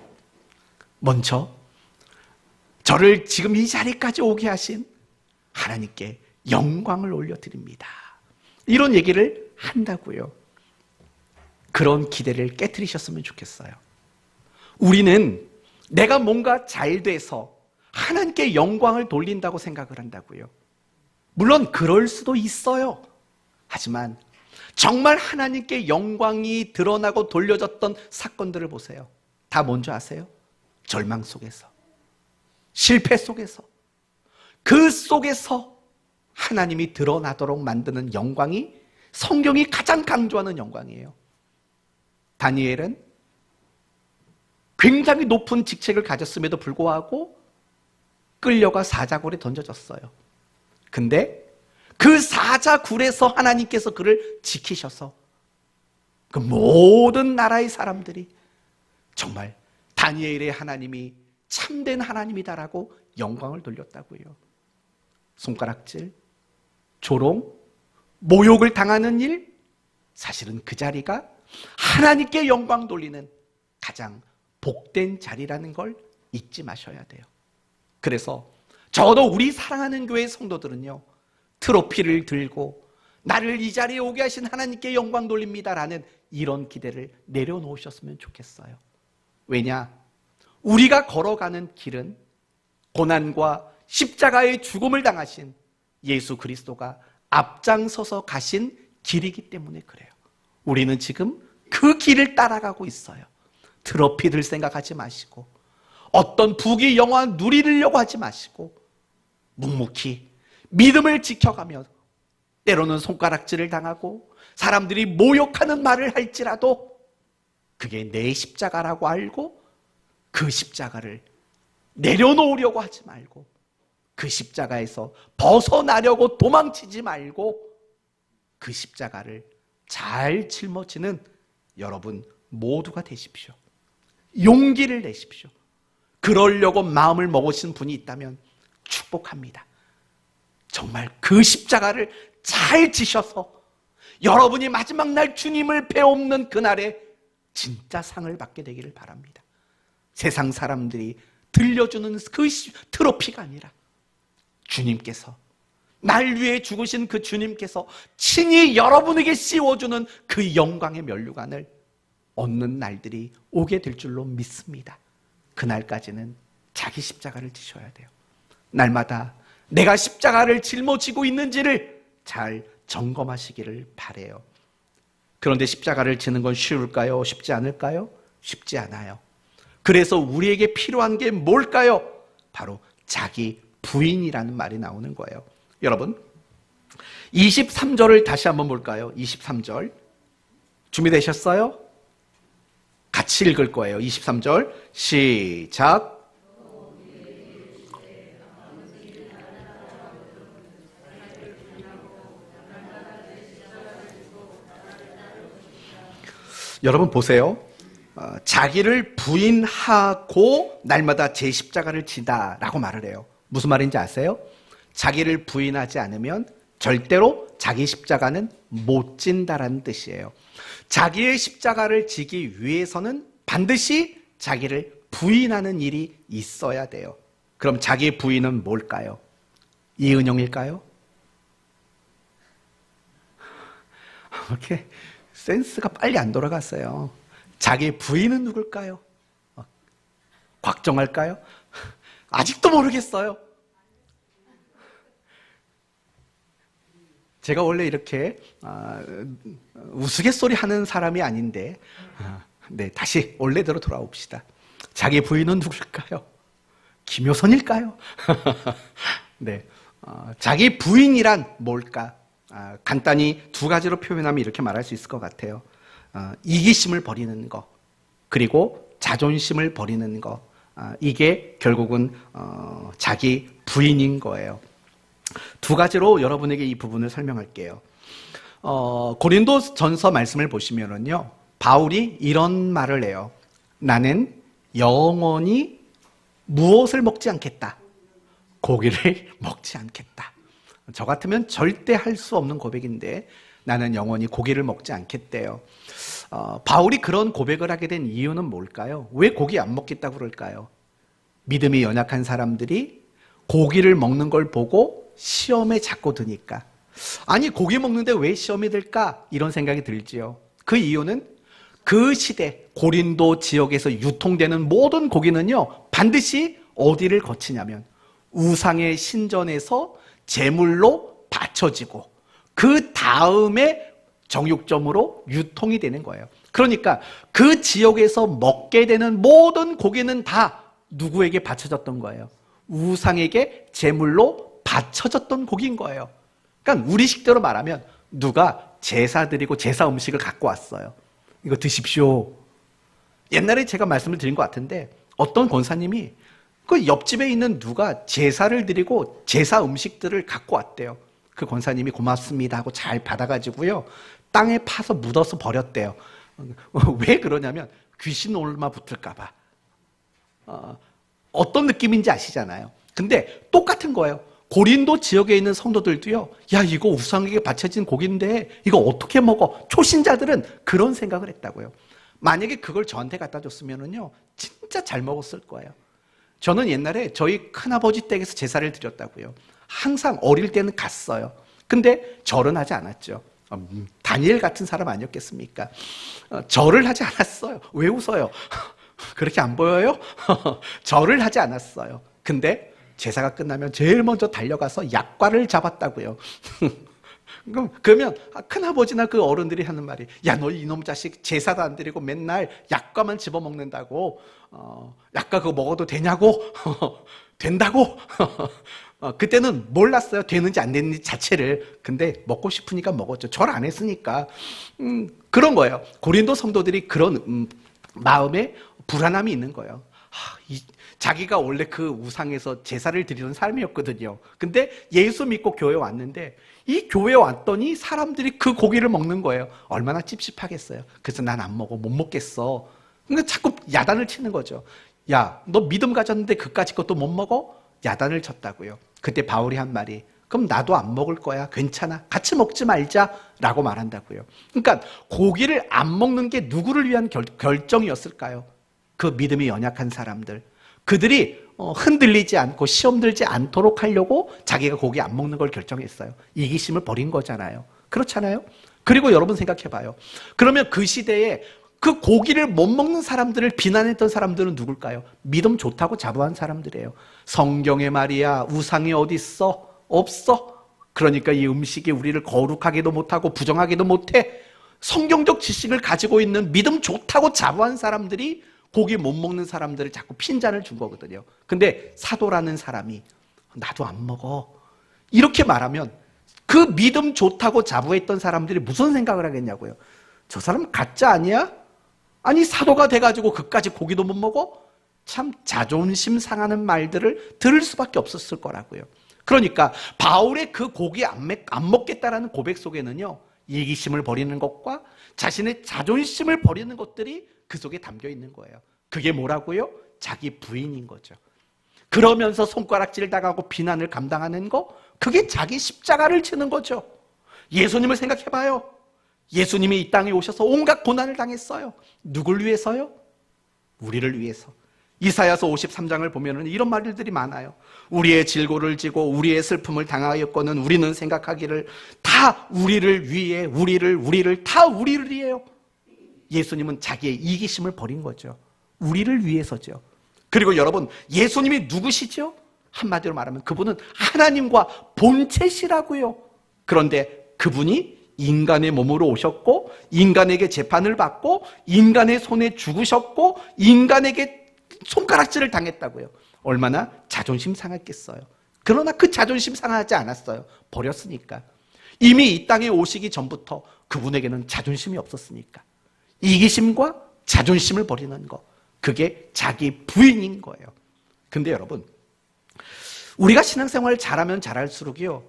먼저 저를 지금 이 자리까지 오게 하신 하나님께 영광을 올려드립니다. 이런 얘기를 한다고요. 그런 기대를 깨트리셨으면 좋겠어요. 우리는 내가 뭔가 잘 돼서 하나님께 영광을 돌린다고 생각을 한다고요. 물론 그럴 수도 있어요. 하지만 정말 하나님께 영광이 드러나고 돌려졌던 사건들을 보세요. 다 뭔지 아세요? 절망 속에서, 실패 속에서, 그 속에서 하나님이 드러나도록 만드는 영광이 성경이 가장 강조하는 영광이에요. 다니엘은 굉장히 높은 직책을 가졌음에도 불구하고 끌려가 사자굴에 던져졌어요. 근데 그 사자굴에서 하나님께서 그를 지키셔서 그 모든 나라의 사람들이 정말 다니엘의 하나님이 참된 하나님이다라고 영광을 돌렸다고요. 손가락질, 조롱, 모욕을 당하는 일, 사실은 그 자리가 하나님께 영광 돌리는 가장 복된 자리라는 걸 잊지 마셔야 돼요. 그래서 저도 우리 사랑하는 교회 성도들은요, 트로피를 들고 나를 이 자리에 오게 하신 하나님께 영광 돌립니다라는 이런 기대를 내려놓으셨으면 좋겠어요. 왜냐? 우리가 걸어가는 길은 고난과 십자가의 죽음을 당하신 예수 그리스도가 앞장서서 가신 길이기 때문에 그래요. 우리는 지금 그 길을 따라가고 있어요. 트로피들 생각하지 마시고, 어떤 부귀 영화 누리려고 하지 마시고, 묵묵히 믿음을 지켜가며 때로는 손가락질을 당하고 사람들이 모욕하는 말을 할지라도 그게 내 십자가라고 알고 그 십자가를 내려놓으려고 하지 말고, 그 십자가에서 벗어나려고 도망치지 말고 그 십자가를 잘 짊어지는 여러분 모두가 되십시오. 용기를 내십시오. 그러려고 마음을 먹으신 분이 있다면 축복합니다. 정말 그 십자가를 잘 지셔서 여러분이 마지막 날 주님을 배옵는 그날에 진짜 상을 받게 되기를 바랍니다. 세상 사람들이 들려주는 그 트로피가 아니라 주님께서, 날 위해 죽으신 그 주님께서 친히 여러분에게 씌워주는 그 영광의 면류관을 얻는 날들이 오게 될 줄로 믿습니다. 그날까지는 자기 십자가를 지셔야 돼요. 날마다 내가 십자가를 짊어지고 있는지를 잘 점검하시기를 바라요. 그런데 십자가를 지는 건 쉬울까요? 쉽지 않을까요? 쉽지 않아요. 그래서 우리에게 필요한 게 뭘까요? 바로 자기 부인이라는 말이 나오는 거예요. 여러분, 23절을 다시 한번 볼까요? 23절 준비되셨어요? 같이 읽을 거예요. 23절 시작. 여러분 보세요. 자기를 부인하고 날마다 제 십자가를 지다라고 말을 해요. 무슨 말인지 아세요? 자기를 부인하지 않으면 절대로 자기 십자가는 못 진다라는 뜻이에요. 자기의 십자가를 지기 위해서는 반드시 자기를 부인하는 일이 있어야 돼요. 그럼 자기의 부인은 뭘까요? 이은영일까요? 이렇게 센스가 빨리 안 돌아갔어요. 자기의 부인은 누굴까요? 곽정할까요? 아직도 모르겠어요. 제가 원래 이렇게 우스갯소리 하는 사람이 아닌데, 네, 다시 원래대로 돌아옵시다. 자기 부인은 누굴까요? 김효선일까요? 네, 자기 부인이란 뭘까? 간단히 두 가지로 표현하면 이렇게 말할 수 있을 것 같아요. 이기심을 버리는 거, 그리고 자존심을 버리는 거, 이게 결국은 자기 부인인 거예요. 두 가지로 여러분에게 이 부분을 설명할게요. 고린도 전서 말씀을 보시면은요, 바울이 이런 말을 해요. 나는 영원히 무엇을 먹지 않겠다? 고기를 먹지 않겠다. 저 같으면 절대 할 수 없는 고백인데 나는 영원히 고기를 먹지 않겠대요. 바울이 그런 고백을 하게 된 이유는 뭘까요? 왜 고기 안 먹겠다고 그럴까요? 믿음이 연약한 사람들이 고기를 먹는 걸 보고 시험에 자꾸 드니까. 아니, 고기 먹는데 왜 시험이 들까? 이런 생각이 들지요. 그 이유는 그 시대 고린도 지역에서 유통되는 모든 고기는요, 반드시 어디를 거치냐면 우상의 신전에서 제물로 바쳐지고 그 다음에 정육점으로 유통이 되는 거예요. 그러니까 그 지역에서 먹게 되는 모든 고기는 다 누구에게 바쳐졌던 거예요? 우상에게 제물로 바쳐졌던 고기인 거예요. 그러니까 우리 식대로 말하면 누가 제사 드리고 제사 음식을 갖고 왔어요. 이거 드십시오. 옛날에 제가 말씀을 드린 것 같은데 어떤 권사님이 그 옆집에 있는 누가 제사를 드리고 제사 음식들을 갖고 왔대요. 그 권사님이 고맙습니다 하고 잘 받아가지고요, 땅에 파서 묻어서 버렸대요. 왜 그러냐면 귀신 올마 붙을까 봐. 어떤 느낌인지 아시잖아요. 근데 똑같은 거예요. 고린도 지역에 있는 성도들도요, 야, 이거 우상에게 바쳐진 고기인데 이거 어떻게 먹어? 초신자들은 그런 생각을 했다고요. 만약에 그걸 저한테 갖다 줬으면은요, 진짜 잘 먹었을 거예요. 저는 옛날에 저희 큰아버지 댁에서 제사를 드렸다고요. 항상 어릴 때는 갔어요. 근데 절은 하지 않았죠. 다니엘 같은 사람 아니었겠습니까? 절을 하지 않았어요. 왜 웃어요? 그렇게 안 보여요? 절을 하지 않았어요. 근데 제사가 끝나면 제일 먼저 달려가서 약과를 잡았다고요. 그러면 큰아버지나 그 어른들이 하는 말이, 야, 너 이놈 자식 제사도 안 드리고 맨날 약과만 집어먹는다고, 약과 그거 먹어도 되냐고? 된다고? 그때는 몰랐어요. 되는지 안 되는지 자체를. 근데 먹고 싶으니까 먹었죠. 절 안 했으니까. 그런 거예요. 고린도 성도들이 그런 마음에 불안함이 있는 거예요. 자기가 원래 그 우상에서 제사를 드리던 사람이었거든요. 근데 예수 믿고 교회 왔는데, 이 교회 왔더니 사람들이 그 고기를 먹는 거예요. 얼마나 찝찝하겠어요. 그래서 난 안 먹어, 못 먹겠어. 근데 자꾸 야단을 치는 거죠. 야, 너 믿음 가졌는데 그까짓 것도 못 먹어? 야단을 쳤다고요. 그때 바울이 한 말이, 그럼 나도 안 먹을 거야. 괜찮아. 같이 먹지 말자. 라고 말한다고요. 그러니까 고기를 안 먹는 게 누구를 위한 결정이었을까요? 그 믿음이 연약한 사람들. 그들이 흔들리지 않고 시험 들지 않도록 하려고 자기가 고기 안 먹는 걸 결정했어요. 이기심을 버린 거잖아요. 그렇잖아요? 그리고 여러분 생각해봐요. 그러면 그 시대에 그 고기를 못 먹는 사람들을 비난했던 사람들은 누굴까요? 믿음 좋다고 자부한 사람들이에요. 성경에 말이야, 우상이 어디 있어? 없어. 그러니까 이 음식이 우리를 거룩하게도 못하고 부정하게도 못해. 성경적 지식을 가지고 있는 믿음 좋다고 자부한 사람들이 고기 못 먹는 사람들을 자꾸 핀잔을 준 거거든요. 근데 사도라는 사람이 나도 안 먹어, 이렇게 말하면 그 믿음 좋다고 자부했던 사람들이 무슨 생각을 하겠냐고요. 저 사람 가짜 아니야? 아니 사도가 돼가지고 그까지 고기도 못 먹어? 참 자존심 상하는 말들을 들을 수밖에 없었을 거라고요. 그러니까 바울의 그 고기 안 먹겠다라는 고백 속에는요, 이기심을 버리는 것과 자신의 자존심을 버리는 것들이 그 속에 담겨 있는 거예요. 그게 뭐라고요? 자기 부인인 거죠. 그러면서 손가락질 당하고 비난을 감당하는 거, 그게 자기 십자가를 지는 거죠. 예수님을 생각해봐요. 예수님이 이 땅에 오셔서 온갖 고난을 당했어요. 누굴 위해서요? 우리를 위해서. 이사야서 53장을 보면 이런 말들이 많아요. 우리의 질고를 지고 우리의 슬픔을 당하였거든 우리는 생각하기를 다 우리를 위해, 우리를 다 우리를 위해요. 예수님은 자기의 이기심을 버린 거죠. 우리를 위해서죠. 그리고 여러분, 예수님이 누구시죠? 한마디로 말하면 그분은 하나님과 본체시라고요. 그런데 그분이 인간의 몸으로 오셨고, 인간에게 재판을 받고, 인간의 손에 죽으셨고, 인간에게 손가락질을 당했다고요. 얼마나 자존심 상했겠어요. 그러나 그 자존심 상하지 않았어요. 버렸으니까. 이미 이 땅에 오시기 전부터 그분에게는 자존심이 없었으니까. 이기심과 자존심을 버리는 거, 그게 자기 부인인 거예요. 근데 여러분, 우리가 신앙생활을 잘하면 잘할수록요,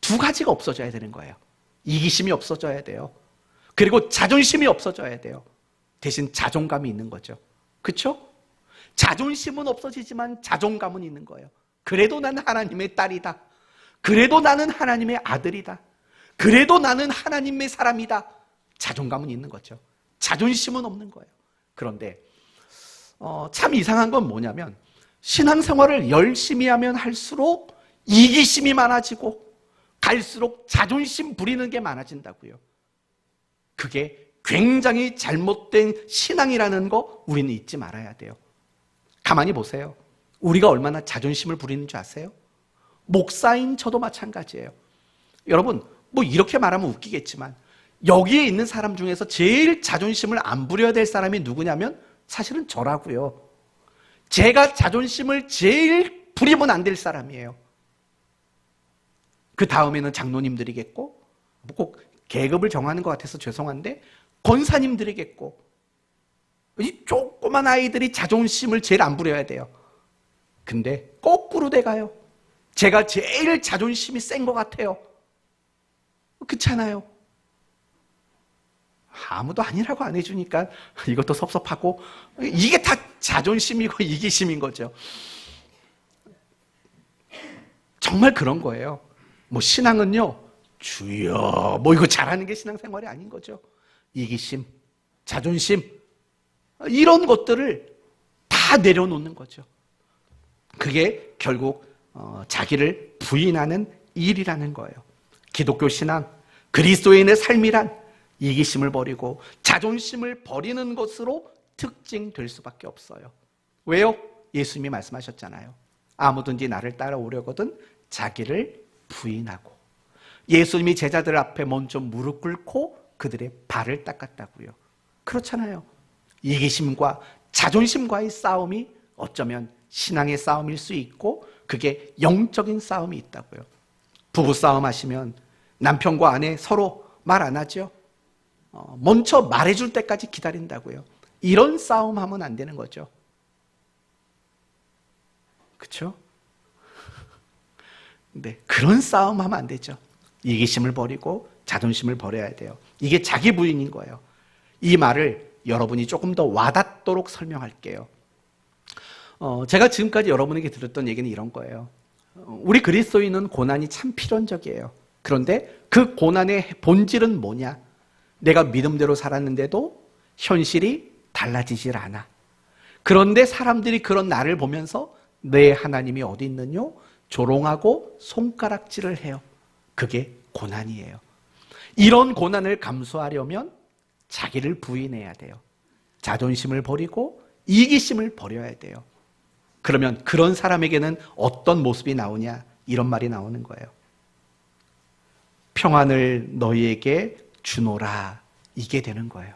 두 가지가 없어져야 되는 거예요. 이기심이 없어져야 돼요. 그리고 자존심이 없어져야 돼요. 대신 자존감이 있는 거죠. 그렇죠? 자존심은 없어지지만 자존감은 있는 거예요. 그래도 나는 하나님의 딸이다. 그래도 나는 하나님의 아들이다. 그래도 나는 하나님의 사람이다. 자존감은 있는 거죠. 자존심은 없는 거예요. 그런데 참 이상한 건 뭐냐면, 신앙생활을 열심히 하면 할수록 이기심이 많아지고 갈수록 자존심 부리는 게 많아진다고요. 그게 굉장히 잘못된 신앙이라는 거 우리는 잊지 말아야 돼요. 가만히 보세요. 우리가 얼마나 자존심을 부리는 줄 아세요? 목사인 저도 마찬가지예요. 여러분, 뭐 이렇게 말하면 웃기겠지만 여기에 있는 사람 중에서 제일 자존심을 안 부려야 될 사람이 누구냐면 사실은 저라고요. 제가 자존심을 제일 부리면 안 될 사람이에요. 그 다음에는 장로님들이겠고, 꼭 계급을 정하는 것 같아서 죄송한데 권사님들이겠고, 이 조그만 아이들이 자존심을 제일 안 부려야 돼요. 근데 거꾸로 돼가요. 제가 제일 자존심이 센 것 같아요. 그렇잖아요. 아무도 아니라고 안 해주니까 이것도 섭섭하고, 이게 다 자존심이고 이기심인 거죠. 정말 그런 거예요. 뭐 신앙은요, 주여 뭐 이거 잘하는 게 신앙생활이 아닌 거죠. 이기심, 자존심, 이런 것들을 다 내려놓는 거죠. 그게 결국 자기를 부인하는 일이라는 거예요. 기독교 신앙, 그리스도인의 삶이란 이기심을 버리고 자존심을 버리는 것으로 특징될 수밖에 없어요. 왜요? 예수님이 말씀하셨잖아요. 아무든지 나를 따라오려거든 자기를 부인하고. 예수님이 제자들 앞에 먼저 무릎 꿇고 그들의 발을 닦았다고요. 그렇잖아요. 이기심과 자존심과의 싸움이 어쩌면 신앙의 싸움일 수 있고 그게 영적인 싸움이 있다고요. 부부싸움 하시면 남편과 아내 서로 말 안 하죠. 먼저 말해줄 때까지 기다린다고요. 이런 싸움 하면 안 되는 거죠. 그렇죠? 네, 그런 싸움 하면 안 되죠. 이기심을 버리고 자존심을 버려야 돼요. 이게 자기 부인인 거예요. 이 말을 여러분이 조금 더 와닿도록 설명할게요. 제가 지금까지 여러분에게 들었던 얘기는 이런 거예요. 우리 그리스도인은 고난이 참 필연적이에요. 그런데 그 고난의 본질은 뭐냐? 내가 믿음대로 살았는데도 현실이 달라지질 않아. 그런데 사람들이 그런 나를 보면서 내 하나님이 어디 있느냐? 조롱하고 손가락질을 해요. 그게 고난이에요. 이런 고난을 감수하려면 자기를 부인해야 돼요. 자존심을 버리고 이기심을 버려야 돼요. 그러면 그런 사람에게는 어떤 모습이 나오냐? 이런 말이 나오는 거예요. 평안을 너희에게 주노라. 이게 되는 거예요.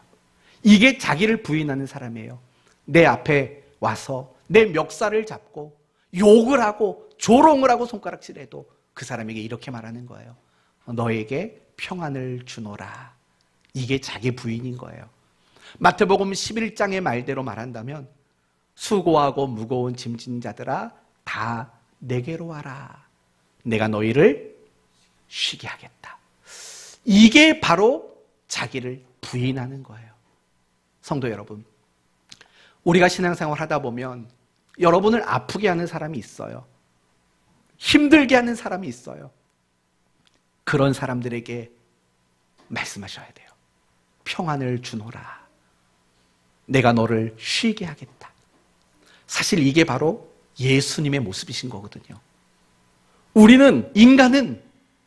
이게 자기를 부인하는 사람이에요. 내 앞에 와서 내 멱살을 잡고 욕을 하고 조롱을 하고 손가락질해도 그 사람에게 이렇게 말하는 거예요. 너에게 평안을 주노라. 이게 자기 부인인 거예요. 마태복음 11장의 말대로 말한다면 수고하고 무거운 짐진 자들아 다 내게로 와라. 내가 너희를 쉬게 하겠다. 이게 바로 자기를 부인하는 거예요. 성도 여러분, 우리가 신앙생활 하다 보면 여러분을 아프게 하는 사람이 있어요. 힘들게 하는 사람이 있어요. 그런 사람들에게 말씀하셔야 돼요. 평안을 주노라. 내가 너를 쉬게 하겠다. 사실 이게 바로 예수님의 모습이신 거거든요. 우리는, 인간은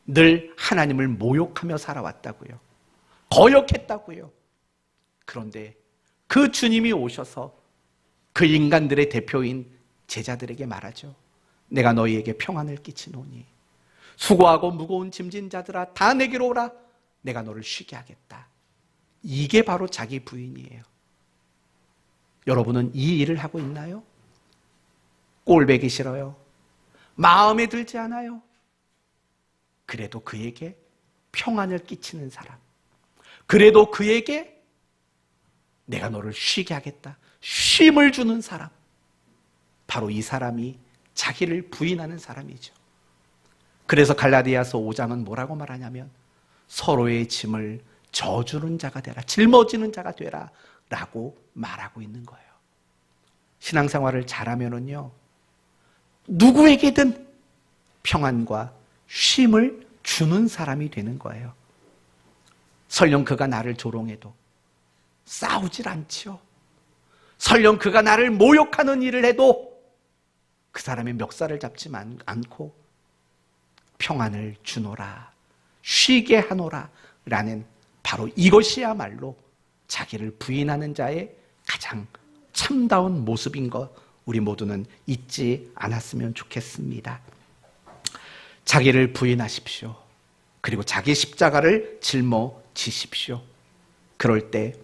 늘 하나님을 모욕하며 살아왔다고요. 거역했다고요. 그런데 그 주님이 오셔서 그 인간들의 대표인 제자들에게 말하죠. 내가 너희에게 평안을 끼치노니 수고하고 무거운 짐진 자들아 다 내게로 오라. 내가 너를 쉬게 하겠다. 이게 바로 자기 부인이에요. 여러분은 이 일을 하고 있나요? 꼴배기 싫어요. 마음에 들지 않아요. 그래도 그에게 평안을 끼치는 사람. 그래도 그에게 내가 너를 쉬게 하겠다. 쉼을 주는 사람. 바로 이 사람이 자기를 부인하는 사람이죠. 그래서 갈라디아서 5장은 뭐라고 말하냐면 서로의 짐을 져주는 자가 되라. 짊어지는 자가 되라. 라고 말하고 있는 거예요. 신앙생활을 잘하면은요, 누구에게든 평안과 쉼을 주는 사람이 되는 거예요. 설령 그가 나를 조롱해도 싸우질 않지요. 설령 그가 나를 모욕하는 일을 해도 그 사람의 멱살을 잡지 않고 평안을 주노라, 쉬게 하노라 라는 바로 이것이야말로 자기를 부인하는 자의 가장 참다운 모습인 것 우리 모두는 잊지 않았으면 좋겠습니다. 자기를 부인하십시오. 그리고 자기 십자가를 짊어지십시오. 그럴 때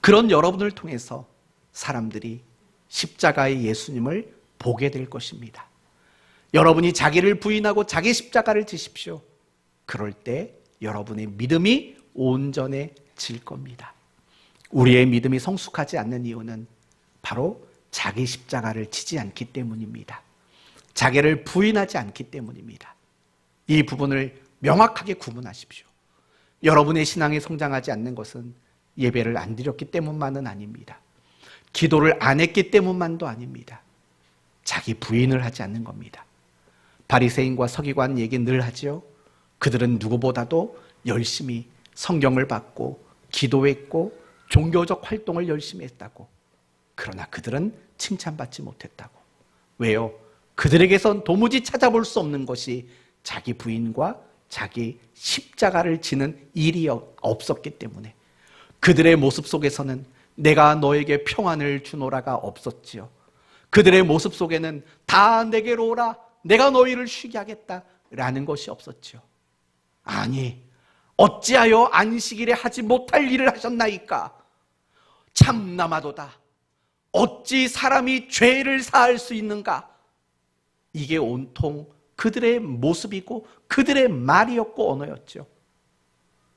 그런 여러분을 통해서 사람들이 십자가의 예수님을 보게 될 것입니다. 여러분이 자기를 부인하고 자기 십자가를 지십시오. 그럴 때 여러분의 믿음이 온전해질 겁니다. 우리의 믿음이 성숙하지 않는 이유는 바로 자기 십자가를 지지 않기 때문입니다. 자기를 부인하지 않기 때문입니다. 이 부분을 명확하게 구분하십시오. 여러분의 신앙이 성장하지 않는 것은 예배를 안 드렸기 때문만은 아닙니다. 기도를 안 했기 때문만도 아닙니다. 자기 부인을 하지 않는 겁니다. 바리새인과 서기관 얘기 늘 하지요. 그들은 누구보다도 열심히 성경을 받고 기도했고 종교적 활동을 열심히 했다고. 그러나 그들은 칭찬받지 못했다고. 왜요? 그들에게선 도무지 찾아볼 수 없는 것이 자기 부인과 자기 십자가를 지는 일이 없었기 때문에, 그들의 모습 속에서는 내가 너에게 평안을 주노라가 없었지요. 그들의 모습 속에는 다 내게로 오라, 내가 너희를 쉬게 하겠다라는 것이 없었지요. 아니, 어찌하여 안식일에 하지 못할 일을 하셨나이까? 참나마도다. 어찌 사람이 죄를 사할 수 있는가? 이게 온통 그들의 모습이고 그들의 말이었고 언어였죠.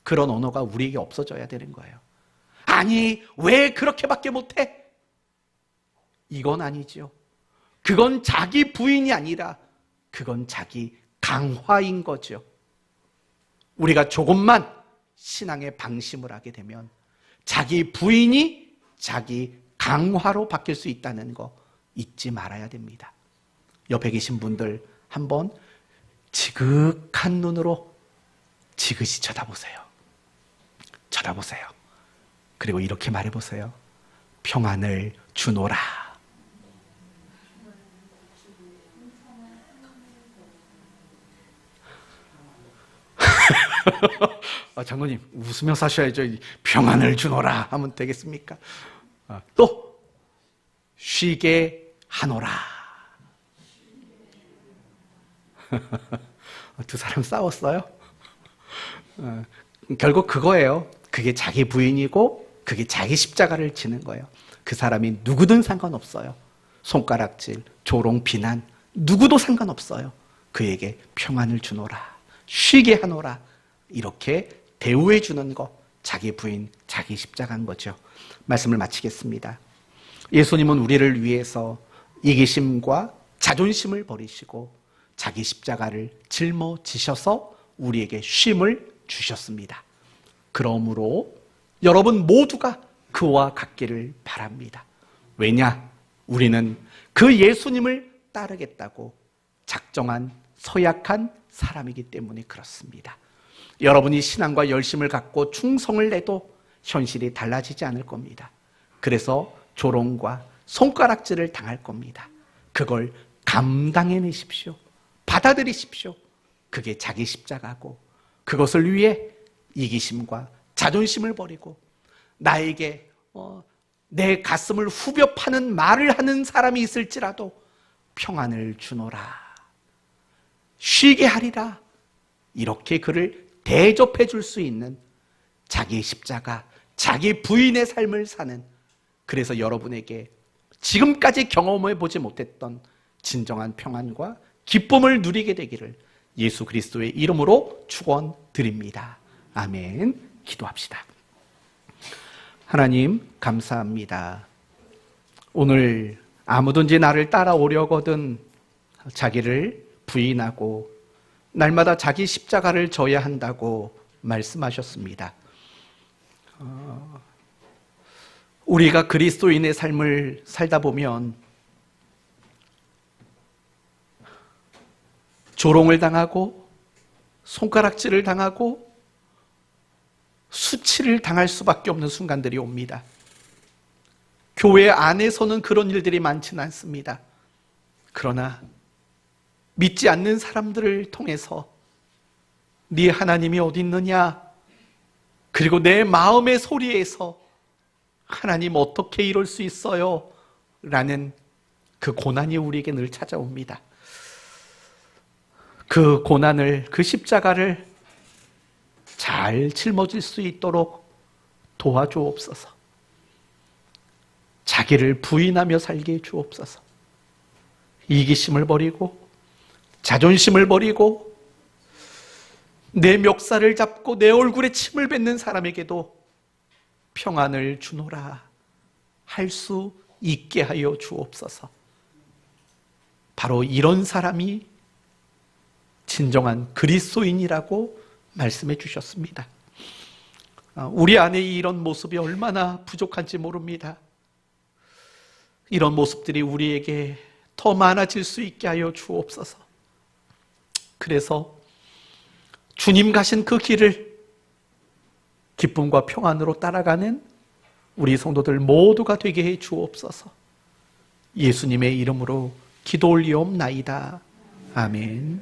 그런 언어가 우리에게 없어져야 되는 거예요. 아니, 왜 그렇게밖에 못해? 이건 아니죠. 그건 자기 부인이 아니라 그건 자기 강화인 거죠. 우리가 조금만 신앙의 방심을 하게 되면 자기 부인이 자기 강화로 바뀔 수 있다는 거 잊지 말아야 됩니다. 옆에 계신 분들 한번 지극한 눈으로 지그시 쳐다보세요. 쳐다보세요. 그리고 이렇게 말해보세요. 평안을 주노라. 장로님, 웃으며 사셔야죠. 평안을 주노라 하면 되겠습니까? 또 쉬게 하노라. 두 사람 싸웠어요? 결국 그거예요. 그게 자기 부인이고 그게 자기 십자가를 지는 거예요. 그 사람이 누구든 상관없어요. 손가락질, 조롱, 비난 누구도 상관없어요. 그에게 평안을 주노라, 쉬게 하노라, 이렇게 대우해 주는 거, 자기 부인, 자기 십자가인 거죠. 말씀을 마치겠습니다. 예수님은 우리를 위해서 이기심과 자존심을 버리시고 자기 십자가를 짊어지셔서 우리에게 쉼을 주셨습니다. 그러므로 여러분 모두가 그와 같기를 바랍니다. 왜냐? 우리는 그 예수님을 따르겠다고 작정한 서약한 사람이기 때문에 그렇습니다. 여러분이 신앙과 열심을 갖고 충성을 내도 현실이 달라지지 않을 겁니다. 그래서 조롱과 손가락질을 당할 겁니다. 그걸 감당해내십시오. 받아들이십시오. 그게 자기 십자가고, 그것을 위해 이기심과 자존심을 버리고 나에게 내 가슴을 후벼 파는 말을 하는 사람이 있을지라도 평안을 주노라, 쉬게 하리라, 이렇게 그를 대접해 줄 수 있는 자기 십자가, 자기 부인의 삶을 사는, 그래서 여러분에게 지금까지 경험해 보지 못했던 진정한 평안과 기쁨을 누리게 되기를 예수 그리스도의 이름으로 축원드립니다. 아멘. 기도합시다. 하나님 감사합니다. 오늘 아무든지 나를 따라오려거든 자기를 부인하고 날마다 자기 십자가를 져야 한다고 말씀하셨습니다. 우리가 그리스도인의 삶을 살다 보면 조롱을 당하고 손가락질을 당하고 수치를 당할 수밖에 없는 순간들이 옵니다. 교회 안에서는 그런 일들이 많지는 않습니다. 그러나 믿지 않는 사람들을 통해서 네 하나님이 어디 있느냐, 그리고 내 마음의 소리에서 하나님 어떻게 이럴 수 있어요? 라는 그 고난이 우리에게 늘 찾아옵니다. 그 고난을, 그 십자가를 잘 짊어질 수 있도록 도와주옵소서. 자기를 부인하며 살게 해 주옵소서. 이기심을 버리고 자존심을 버리고 내 멱살을 잡고 내 얼굴에 침을 뱉는 사람에게도 평안을 주노라 할 수 있게 하여 주옵소서. 바로 이런 사람이 진정한 그리스도인이라고 말씀해 주셨습니다. 우리 안에 이런 모습이 얼마나 부족한지 모릅니다. 이런 모습들이 우리에게 더 많아질 수 있게 하여 주옵소서. 그래서 주님 가신 그 길을 기쁨과 평안으로 따라가는 우리 성도들 모두가 되게 해 주옵소서. 예수님의 이름으로 기도 올리옵나이다. 아멘.